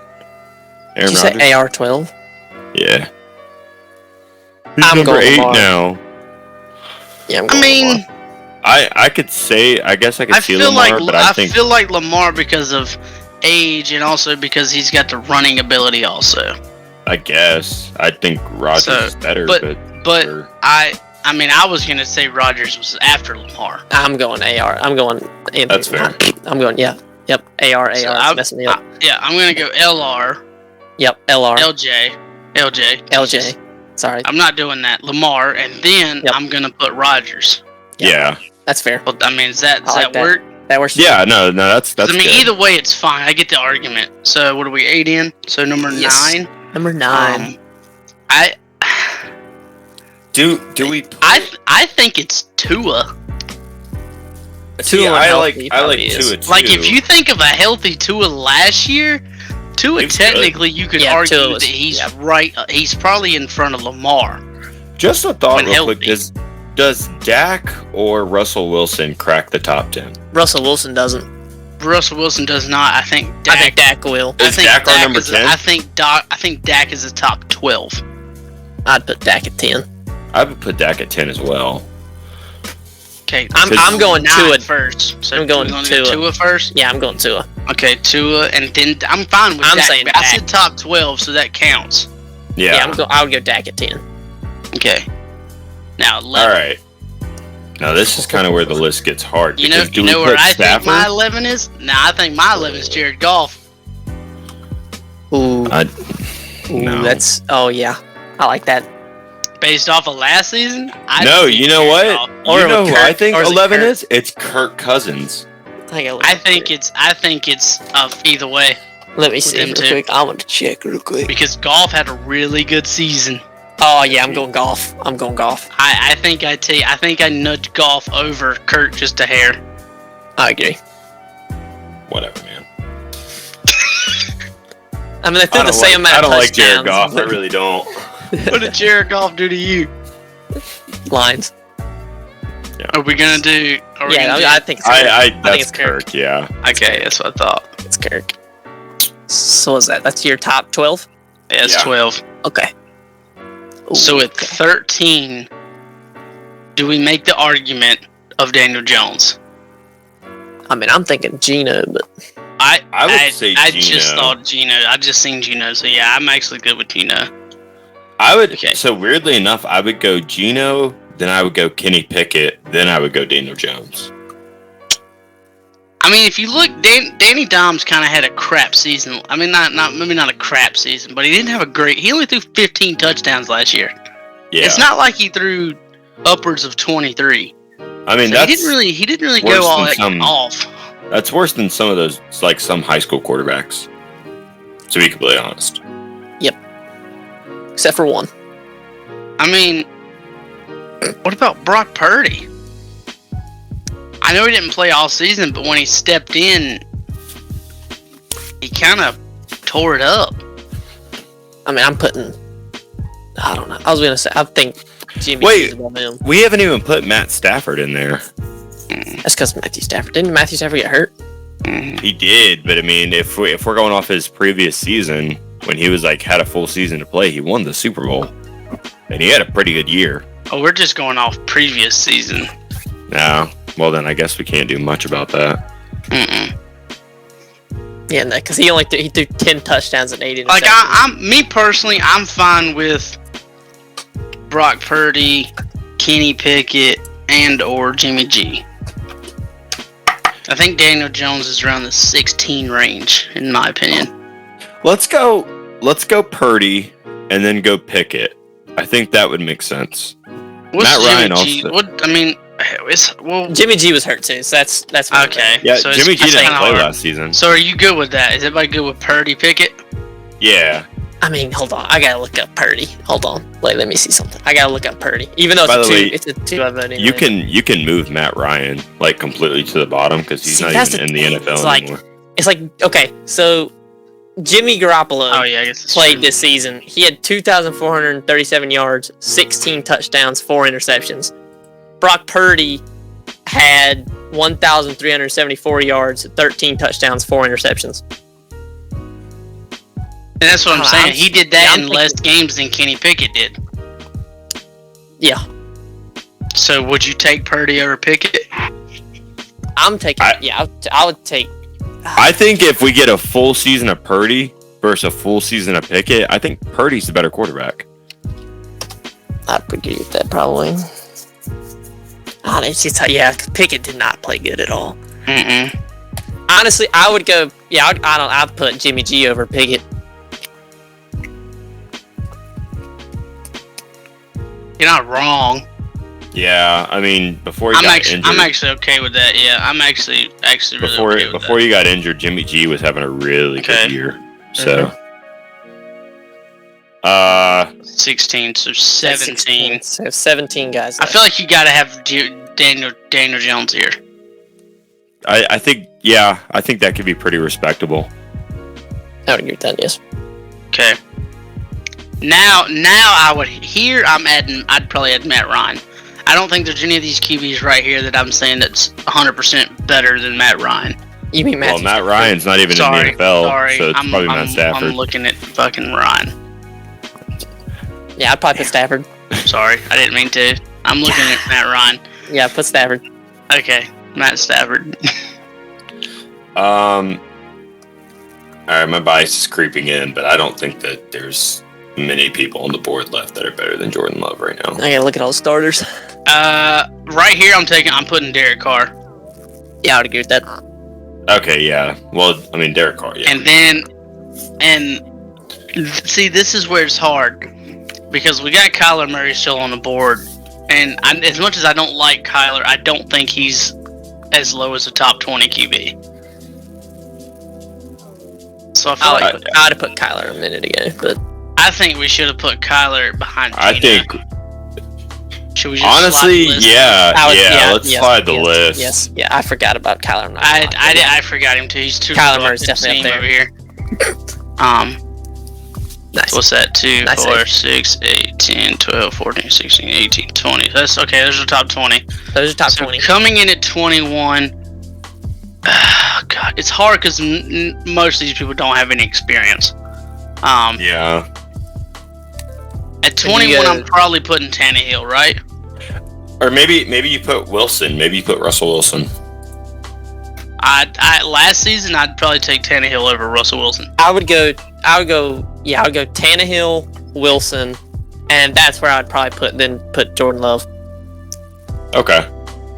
Aaron you say Rodgers? AR-12? Yeah. He's I'm number going 8 Lamar. now. Yeah, I'm I going mean, Lamar. I could say, I guess I could I see feel Lamar, like but I think feel like Lamar because of age and also because he's got the running ability also. I think Rodgers So, is better, but- but But I mean, I was gonna say Rodgers was after Lamar. I'm going AR. I'm going Anthony. That's fair. I'm going, yep. AR. So It's messing me up. Yeah, I'm gonna go LR, Yep, LR. LJ. Sorry. I'm not doing that. Lamar, and then Yep. I'm gonna put Rodgers. yeah. That's fair. Well, I mean, does that I like that. work? That works. Yeah, no, that's I mean, good. either way, it's fine. I get the argument. So what are we 8 in? So number Yes. 9. Number 9. I Do we? I think it's Tua. See, Tua I healthy like probably Tua is. too. Like if you think of a healthy Tua last year, Tua He was technically you could Yeah, argue Tua was- that he's yeah. right. He's probably in front of Lamar. Just a thought, when real quick. healthy. Does Dak or Russell Wilson crack the top 10? Russell Wilson doesn't. Russell Wilson does not. I think Dak. I think Dak will. Is Dak our number is 10? I think Dak is a top 12. I'd put Dak at 10. I would put Dak at 10 as well. Okay, I'm going 9 Tua. first. So I'm going we're gonna go Tua. Tua first. Yeah, I'm going Tua. Okay, Tua, and then I'm fine with I'm Dak. saying but I Dak. said top 12, so that counts. Yeah. I would go Dak at 10. Okay. Now, All 11. right. Now this is kind of where the list gets hard. You know, because do you we know where put I think my Stafford? 11 is? Nah, I think my 11 is Jared Goff. Ooh. No. That's. Oh, yeah. I like that. Based off of last season? No, you know what? Or You know with who Kirk, I think or is it 11 Kirk? is? It's Kirk Cousins. I think it's either way Let me see them real two. quick. I want to check real quick. because Goff had a really good season. Oh, yeah, I'm going golf. I think I nudged Goff over Kurt just a hair. I agree. Whatever, man. I mean, they threw the same amount I of don't like Jared touchdowns, Goff. I really don't. What did Jared Goff do to you? lines. Are we gonna do? Are we Yeah, gonna I think it's Kirk. I think that's it's Kirk. Kirk. Yeah. okay, that's what I thought. It's Kirk. So is that? That's your top 12? Yeah, it's Yeah. 12. Okay. Ooh, So at okay. 13, do we make the argument of Daniel Jones? I mean, I'm thinking Gino, but I would say I Gino. just thought Gino. I just seen Gino, so yeah, I'm actually good with Gino. I would. Okay. So weirdly enough, I would go Gino, then I would go Kenny Pickett, then I would go Daniel Jones. I mean, if you look, Danny Dimes kind of had a crap season. I mean, maybe not a crap season, but he didn't have a great. He only threw 15 touchdowns last year. Yeah. It's not like he threw upwards of 23. I mean, So that's he didn't really worse go all than that some- off. that's worse than some of those, like some high school quarterbacks. To be completely honest. except for one. I mean, what about Brock Purdy? I know he didn't play all season, but when he stepped in, he kind of tore it up. I mean, I'm putting. I don't know. I was gonna say. I think Jimmy Wait. is above him. We haven't even put Matt Stafford in there. That's because Matthew Stafford. Didn't Matthew Stafford get hurt? He did, but I mean, if we're going off his previous season, when he was like had a full season to play, he won the Super Bowl, and he had a pretty good year. Oh, we're just going off previous season. No, well then I guess we can't do much about that. Mm-mm. Yeah, no, because he threw 10 touchdowns and 8 interceptions. Like I'm me personally, I'm fine with Brock Purdy, Kenny Pickett, and or Jimmy G. I think Daniel Jones is around the 16 range, in my opinion. Let's go Purdy, and then go Pickett. I think that would make sense. What's Matt Jimmy Ryan G? also- What I mean, well, Jimmy G was hurt too, so that's fine. okay. Yeah, so Jimmy G it's didn't kinda play hard. last season. So are you good with that? Is everybody good with Purdy Pickett? Yeah. I mean, hold on. I gotta look up Purdy. Hold on. Let me see something. I gotta look up Purdy. Even though By it's the way, it's a two by voting. You can move Matt Ryan like completely to the bottom because he's See, not that's even in the the thing. NFL It's like- anymore. It's like, okay, so Jimmy Garoppolo Oh yeah, I guess it's played true. this season. He had 2,437 yards, 16 touchdowns, 4 interceptions. Brock Purdy had 1,374 yards, 13 touchdowns, 4 interceptions. And that's what I'm saying. He did that yeah, I'm in less games than Kenny Pickett did. Yeah. So would you take Purdy over Pickett? I'm taking. I would take. I think if we get a full season of Purdy versus a full season of Pickett, I think Purdy's the better quarterback. I'd agree with that probably. Honestly, Pickett did not play good at all. Mm-mm. Honestly, I would go. Yeah, I'd put Jimmy G over Pickett. You're not wrong. Yeah, I mean, before he I'm got actually, injured, I'm actually okay with that. Yeah, I'm actually really before okay with before that. he got injured, Jimmy G was having a really Okay. good year. So, 16, so 17. So 17 guys. I feel like you gotta have Daniel Jones here. I think that could be pretty respectable. I would agree with that. Yes. Okay. Now I'd probably add Matt Ryan. I don't think there's any of these QBs right here that I'm saying that's 100% better than Matt Ryan. You mean Matthew? Well, Matt Ryan's not even in the NFL, so it's probably Matt Stafford. I'm looking at fucking Ryan. Yeah, I'd probably put Stafford. Sorry, I didn't mean to. I'm looking at Matt Ryan. Yeah, put Stafford. Okay, Matt Stafford. All right, my bias is creeping in, but I don't think that there's many people on the board left that are better than Jordan Love right now. I gotta look at all the starters. Right here, I'm putting Derek Carr. Yeah, I would agree with that. Okay, yeah. Well, I mean, Derek Carr, yeah. See, this is where it's hard because we got Kyler Murray still on the board, and as much as I don't like Kyler, I don't think he's as low as a top 20 QB. So I feel like I'd have put Kyler a minute ago, but I think we should have put Kyler behind Gina. I think, Should we just honestly, slide the list? let's slide the list. Yes, yeah, I forgot about Kyler. I forgot him too. He's too. Kyler Murray's definitely up there. over here. Nice. What's that? 2, Nice 4, save. 6, 8, 10, 12, 14, 16, 18, 20. That's okay. Those are top 20. Those are top So 20. coming in at 21. God, it's hard because most of these people don't have any experience. Yeah. At So you 21, go- I'm probably putting Tannehill, right? Or maybe you put Wilson. Maybe you put Russell Wilson. Last season, I'd probably take Tannehill over Russell Wilson. I would go Tannehill, Wilson, and that's where I'd probably put Jordan Love. Okay.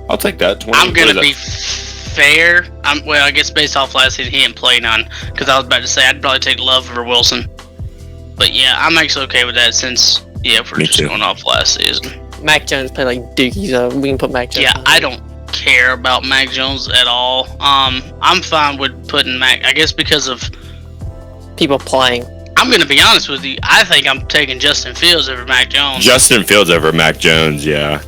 I'll take that. 20. I'm what gonna is be that? fair. I guess based off last season, he didn't play none. Because I was about to say I'd probably take Love over Wilson. But yeah, I'm actually okay with that since if we're Me just too. going off last season. Mac Jones played like Dookie, so we can put Mac Jones. Yeah, on I there. don't care about Mac Jones at all. I'm fine with putting Mac. I guess because of People playing. I'm gonna be honest with you. I think I'm taking Justin Fields over Mac Jones. Justin Fields over Mac Jones, yeah.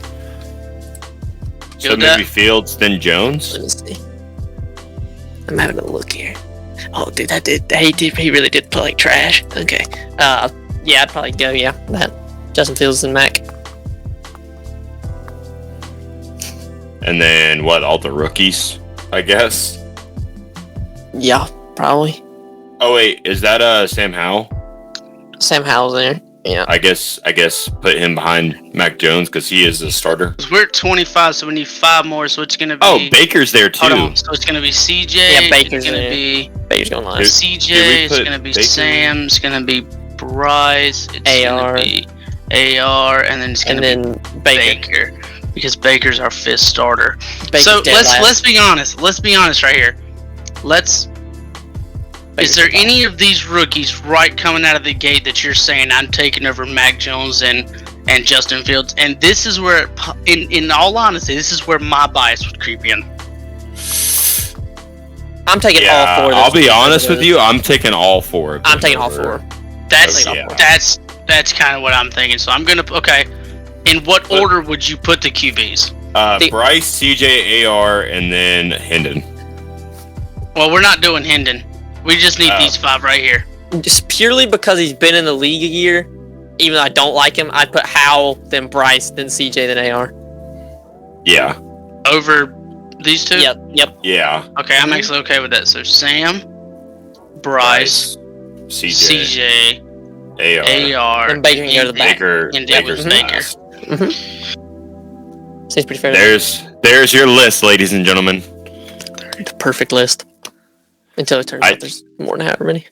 So Feel maybe that? Fields, then Jones? Let me see. I'm having a look here. Oh, dude, he really did play like trash. Okay. Yeah, I'd probably go. Yeah, that Justin Fields and Mac. And then, all the rookies, I guess? Yeah, probably. Oh, wait, is that Sam Howell? Sam Howell's there. Yeah. I guess put him behind Mac Jones because he is a starter. 'Cause we're at 25, so we need 5 more. So it's gonna be. Oh, Baker's there Hold too. on. So it's gonna be CJ. Yeah, Baker's It's gonna there. be Baker's going Dude, last. CJ. did we It's put gonna be Baker? Sam. It's gonna be Bryce. It's AR. gonna be AR, and then it's gonna And be then Baker. Baker because Baker's our 5th starter. Baker's So dead let's last. be honest. Let's be honest right here. Baker's Is there dead last. any of these rookies right coming out of the gate that you're saying I'm taking over Mac Jones and Justin Fields? And this is where, in all honesty, this is where my bias would creep in. I'm taking Yeah, all 4 of those I'll be teams honest over with you. I'm taking all 4 of them. I'm taking all over- 4. That's Yeah. that's kind of what I'm thinking. So I'm gonna In what But- order would you put the QBs? Bryce, CJ, AR, and then Hendon. Well, we're not doing Hendon. We just need Oh. these 5 right here. Just purely because he's been in the league a year, even though I don't like him, I'd put Howell, then Bryce, then CJ, then AR. Yeah. Over these 2? Yep. Yeah. Okay, I'm actually okay with that. So Sam, Bryce, CJ, CJ, AR, AR, And Baker can go to the back. Baker, And it was Baker's Baker. last. Seems pretty fair. There's your list, ladies and gentlemen. The perfect list. Until it turns out there's more than however many.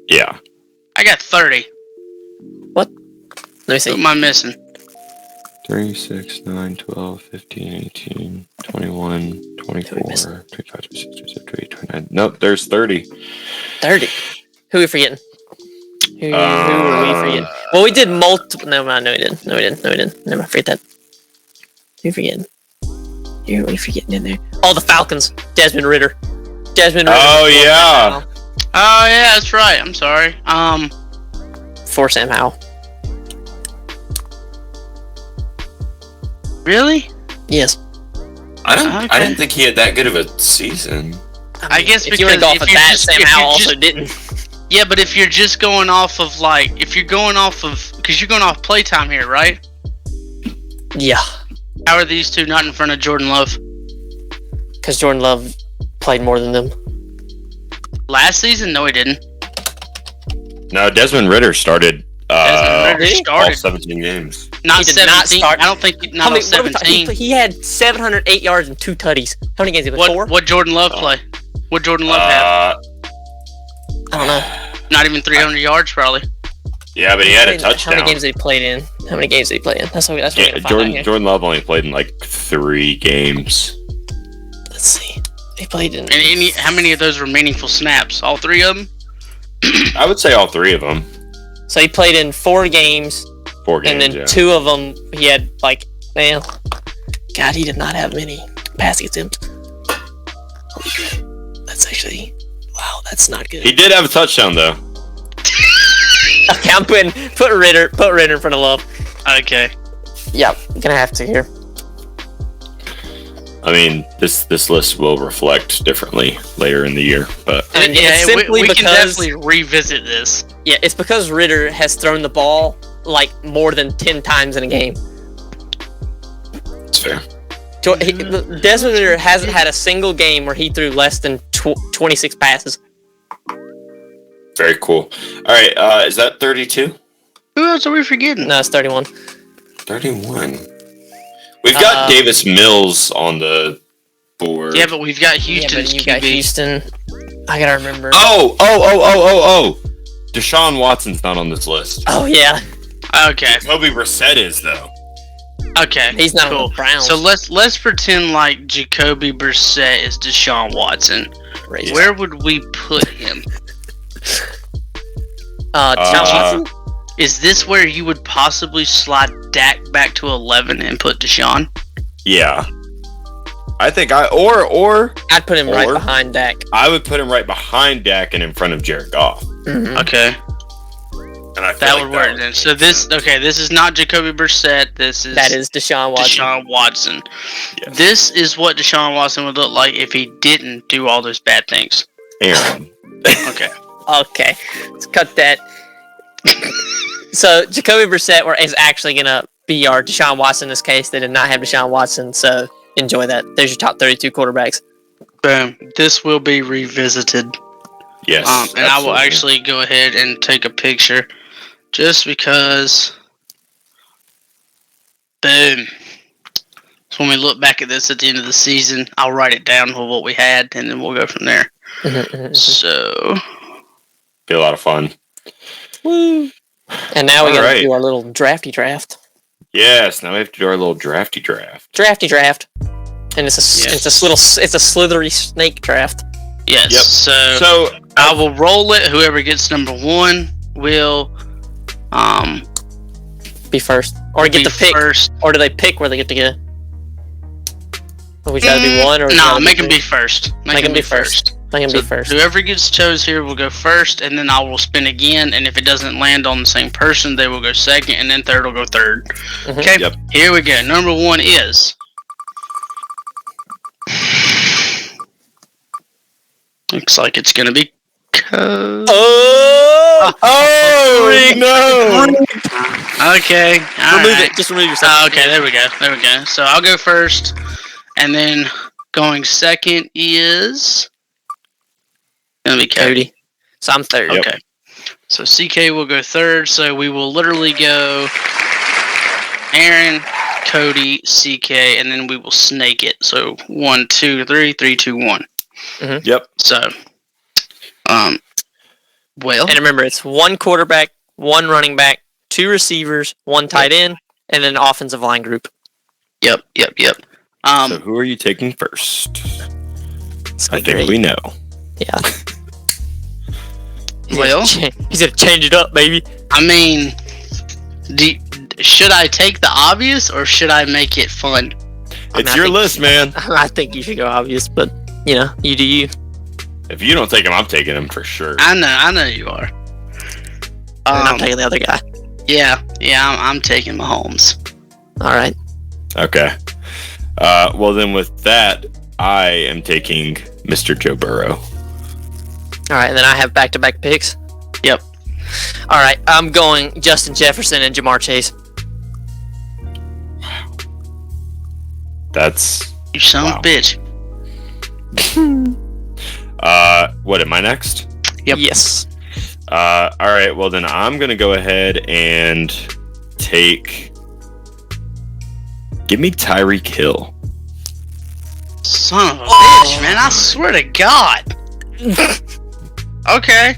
Yeah. I got 30. What? Let me see. What am I missing? 3, 6, 9, 12, 15, 18, 21, 24, 25, 26, 27, 28, 29. Nope, there's 30. 30. Who are we forgetting? Who were we forgetting? Well, we did multiple. No, we didn't. No, we didn't. Never forget that. Who are we forgetting? Who are we forgetting in there? Oh, the Falcons. Desmond Ritter. Oh, yeah. Oh yeah, that's right. I'm sorry. For Sam Howell. Really? Yes. I didn't think he had that good of a season. I guess if you want to go off of that, Sam Howell also didn't. Yeah, but if you're just going off of because you're going off playtime here, right? Yeah. How are these two not in front of Jordan Love? Because Jordan Love played more than them. Last season? No, he didn't. No, Desmond Ritter started all 17 games. Not 17. I don't think not all 17. He had 708 yards and 2 tutties. How many games did he play? 4? What Jordan Love play? What Jordan Love have? I don't know. Not even 300 yards, probably. Yeah, but he had a touchdown. How many games did he play in? That's what Jordan Love only played in like 3 games. Let's see. He played in. And how many of those were meaningful snaps? All 3 of them? I would say all 3 of them. So he played in 4 games. 4 games, and then 2 of them he had God, he did not have many passing attempts. Holy crap. That's actually, wow, that's not good. He did have a touchdown though. Okay, I'm put Ritter in front of Love. Okay. Yeah, gonna have to here. I mean, this list will reflect differently later in the year, but it's simply we because can definitely revisit this. Yeah, it's because Ritter has thrown the ball like more than 10 times in a game. it's fair. Desmond Ritter hasn't had a single game where he threw less than 26 passes. Very cool. All right, is that 32? Who else are we forgetting? No, it's 31. 31. We've got Davis Mills on the board. Yeah, but we've got Houston's you QB. got Houston. I gotta remember. Oh! Deshaun Watson's not on this list. Oh yeah. Okay. Jacoby Brissett is though. Okay. He's not on the Browns. So let's pretend like Jacoby Brissett is Deshaun Watson. Right. Where would we put him? Deshaun Watson? Is this where you would possibly slide Dak back to 11 and put Deshaun? Yeah. I think or I'd put him right behind Dak. I would put him right behind Dak and in front of Jared Goff. Mm-hmm. Okay. And I feel that like would work then. So this is not Jacoby Brissett. That is Deshaun Watson. Deshaun Watson. Yes. This is what Deshaun Watson would look like if he didn't do all those bad things. Aaron. Okay. Okay. Let's cut that. So Jacoby Brissett is actually gonna be our Deshaun Watson in this case. They did not have Deshaun Watson, so enjoy that. There's your top 32 quarterbacks. Boom. This will be revisited. Yes. And I will actually go ahead and take a picture just because. Boom. So when we look back at this at the end of the season, I'll write it down for what we had, and then we'll go from there. So. Be a lot of fun. Woo. And now we gotta right. do our little drafty draft. Yes, now we have to do our little drafty draft. Drafty draft. And it's a slithery snake draft. Yes. Yep. So I will roll it. Whoever gets number 1 will be first. Or get to pick first. Or do they pick where they get to go? Or we gotta be 1 or make them be first. Make them be first. Make them be first. Whoever gets chose here will go first, and then I will spin again, and if it doesn't land on the same person, they will go second, and then third will go third. Mm-hmm. Okay, Yep. Here we go. Number 1 is... Looks like it's going to be... Oh no! Okay. Remove it. Just remove yourself. Okay, there we go. So I'll go first, and then going second is... Gonna be Cody. So I'm third. Okay. So CK will go third. So we will literally go Aaron, Cody, CK, and then we will snake it. So 1, 2, 3, 3, 2, 1. Yep. So, well, And remember, it's 1 quarterback, 1 running back, 2 receivers, 1 tight end, and an offensive line group. yep. So who are you taking first? It's I gonna be think great. we know. Yeah. Well, he's gonna change it up, baby. I mean, should I take the obvious or should I make it fun? It's your list, man. I think you should go obvious, but you do you. If you don't take him, I'm taking him for sure. I know you are. And I'm taking the other guy. Yeah, I'm taking Mahomes. All right. Okay. Well, then with that, I am taking Mr. Joe Burrow. All right. And then I have back-to-back picks. Yep. All right. I'm going Justin Jefferson and Jamar Chase. That's You son of a bitch. what am I next? Yep. Yes. All right. Well, then I'm gonna go ahead and take. Give me Tyreek Hill. Son of a bitch, man! I swear to God. Okay.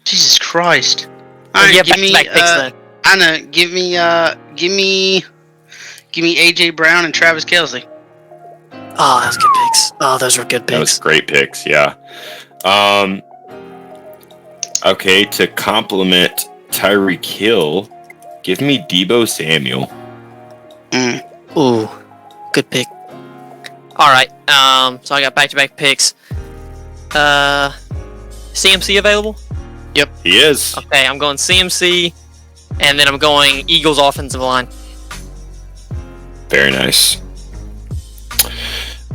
Jesus Christ. All right, Yeah, give me. back-to-back picks then. I know. Give me AJ Brown and Travis Kelce. Oh, that was good picks. Oh, those were good That was picks. great picks. Yeah. Okay. To complement Tyreek Hill, give me Deebo Samuel. Ooh, good pick. All right. So I got back-to-back picks. CMC available? He is. Okay, I'm going CMC, and then I'm going Eagles offensive line. Very nice.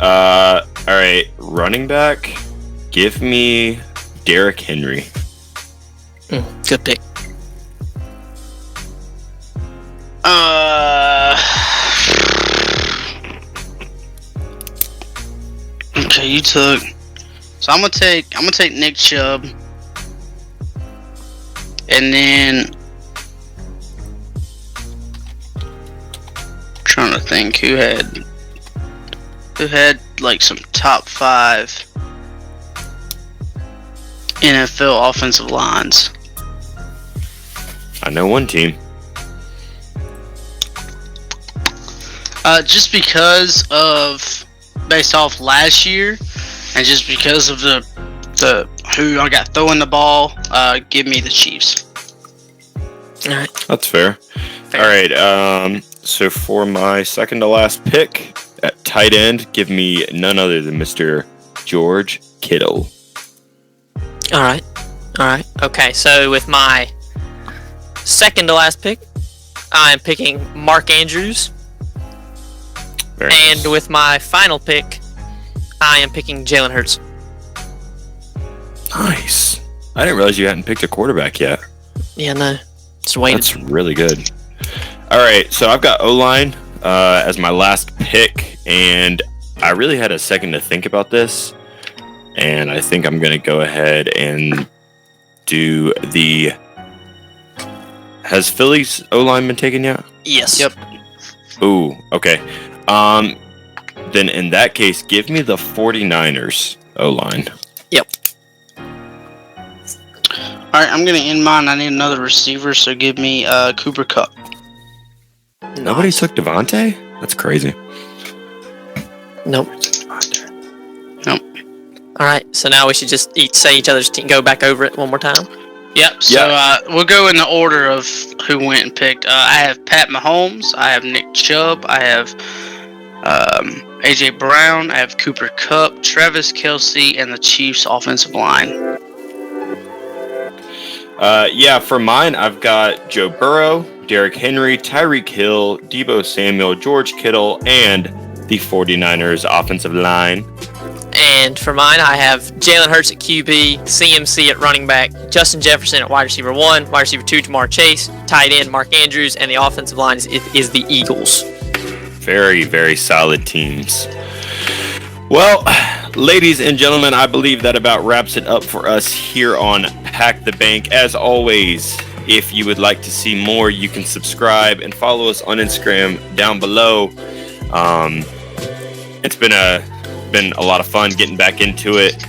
All right, running back. Give me Derrick Henry. Good pick. Okay, you took. So I'm gonna take Nick Chubb, and then trying to think who had like some top 5 NFL offensive lines. I know one team. Just because of based off last year, and just because of the who I got throwing the ball, give me the Chiefs. All right. That's fair. All right. So for my second to last pick at tight end, give me none other than Mr. George Kittle. All right. Okay, so with my second to last pick, I'm picking Mark Andrews. Very nice. And with my final pick, I am picking Jalen Hurts. Nice. I didn't realize you hadn't picked a quarterback yet. Yeah, no. Just waiting. That's really good. All right, so I've got O-line as my last pick, and I really had a second to think about this, and I think I'm going to go ahead and do the... Has Philly's O-line been taken yet? Yes. Yep. Ooh, okay. Then in that case, give me the 49ers O-line. Yep. Alright, I'm gonna end mine. I need another receiver, so give me Cooper Kupp. Nobody took Devontae? That's crazy. Nope. All right, so now we should just say each other's team. Go back over it one more time. Yep, so we'll go in the order of who went and picked. I have Pat Mahomes, I have Nick Chubb, I have AJ Brown, I have Cooper Kupp, Travis Kelce, and the Chiefs offensive line. For mine, I've got Joe Burrow, Derrick Henry, Tyreek Hill, Deebo Samuel, George Kittle, and the 49ers offensive line. And for mine, I have Jalen Hurts at QB, CMC at running back, Justin Jefferson at wide receiver 1, wide receiver 2, Jamar Chase, tight end Mark Andrews, and the offensive line is the Eagles. Very, very solid teams. Well, ladies and gentlemen, I believe that about wraps it up for us here on Pack the Bank. As always, If you would like to see more, you can subscribe and follow us on Instagram down below. It's been a lot of fun getting back into it,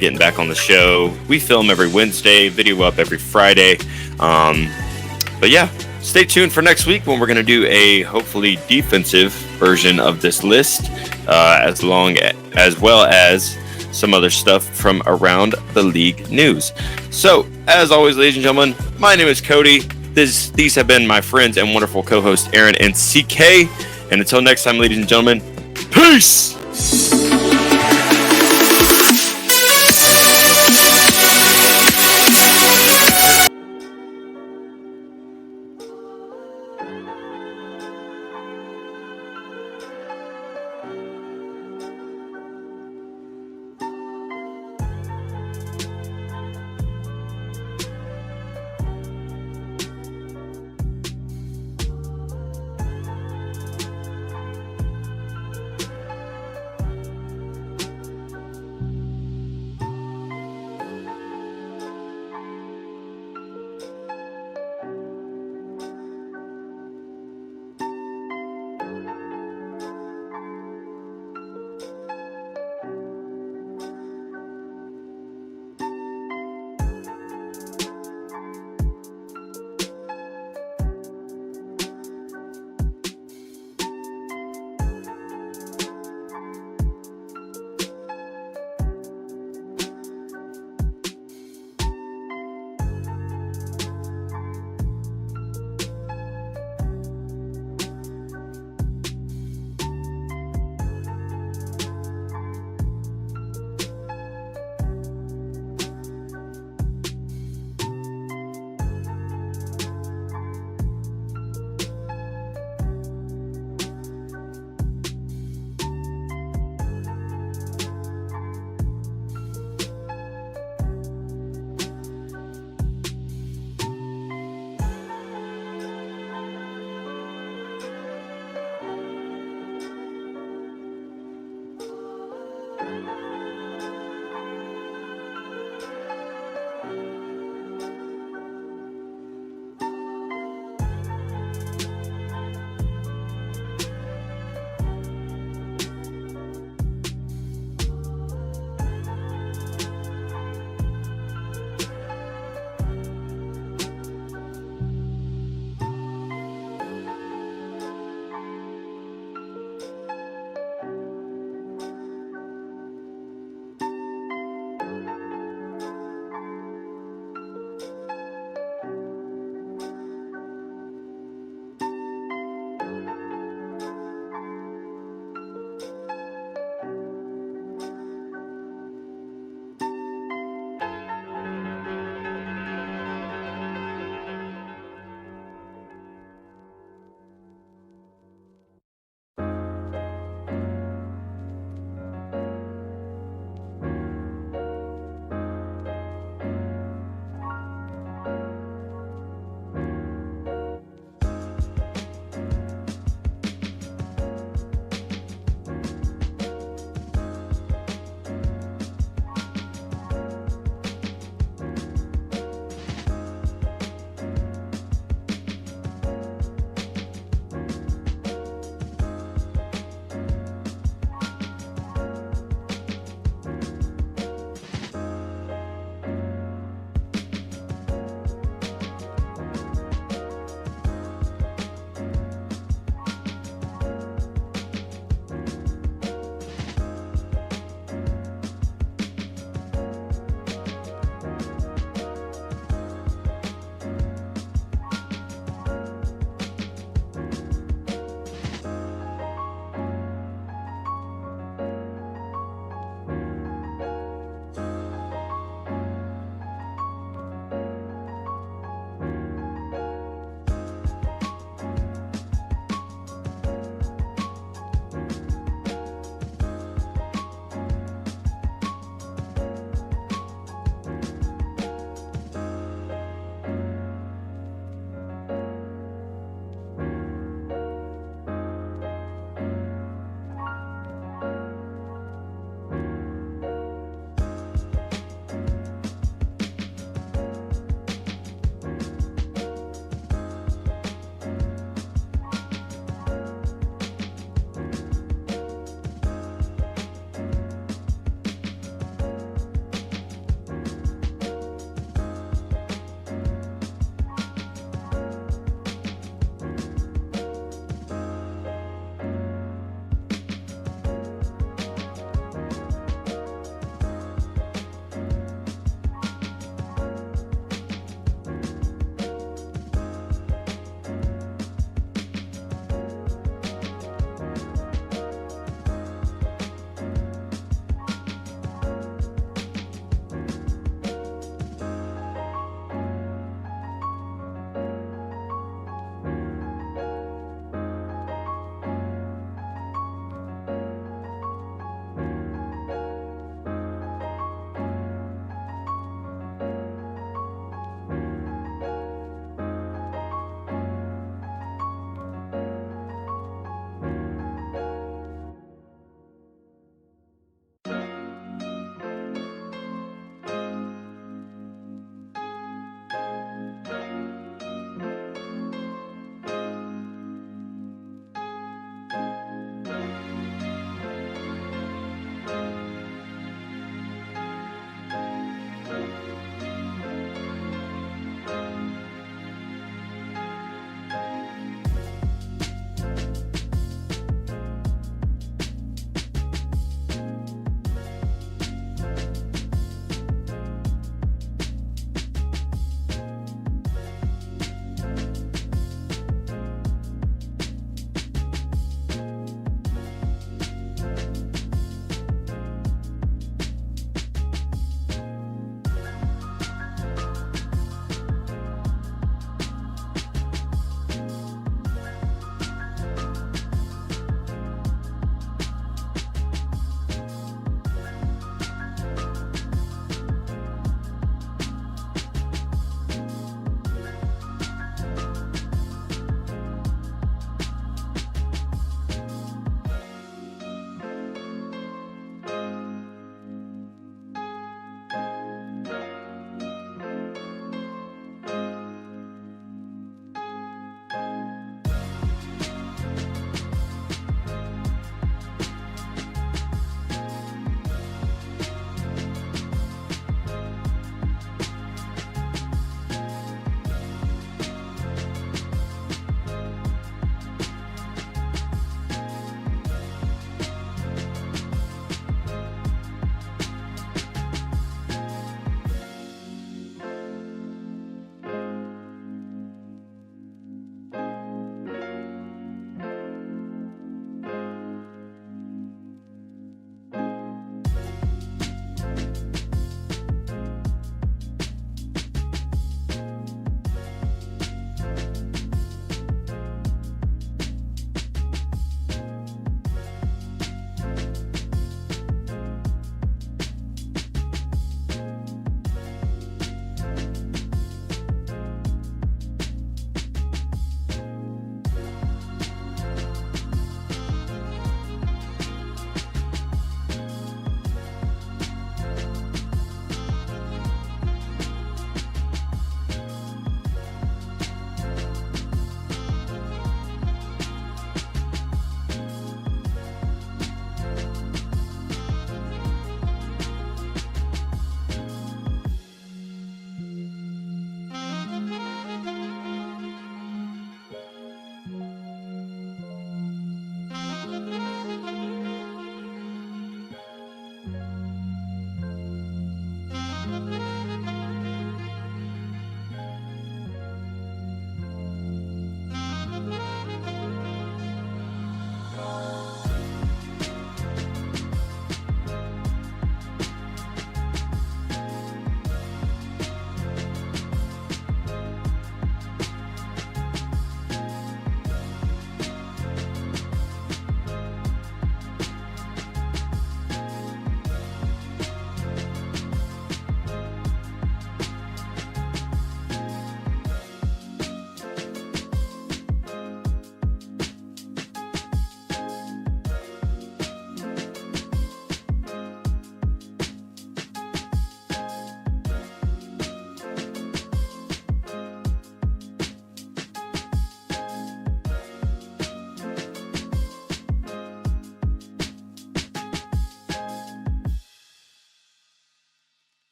getting back on the show. We film every Wednesday, video up every Friday. But yeah, stay tuned for next week when we're going to do a hopefully defensive version of this list, as well as some other stuff from around the league news. So, as always, ladies and gentlemen, my name is Cody. These have been my friends and wonderful co-hosts Aaron and CK. And until next time, ladies and gentlemen, peace!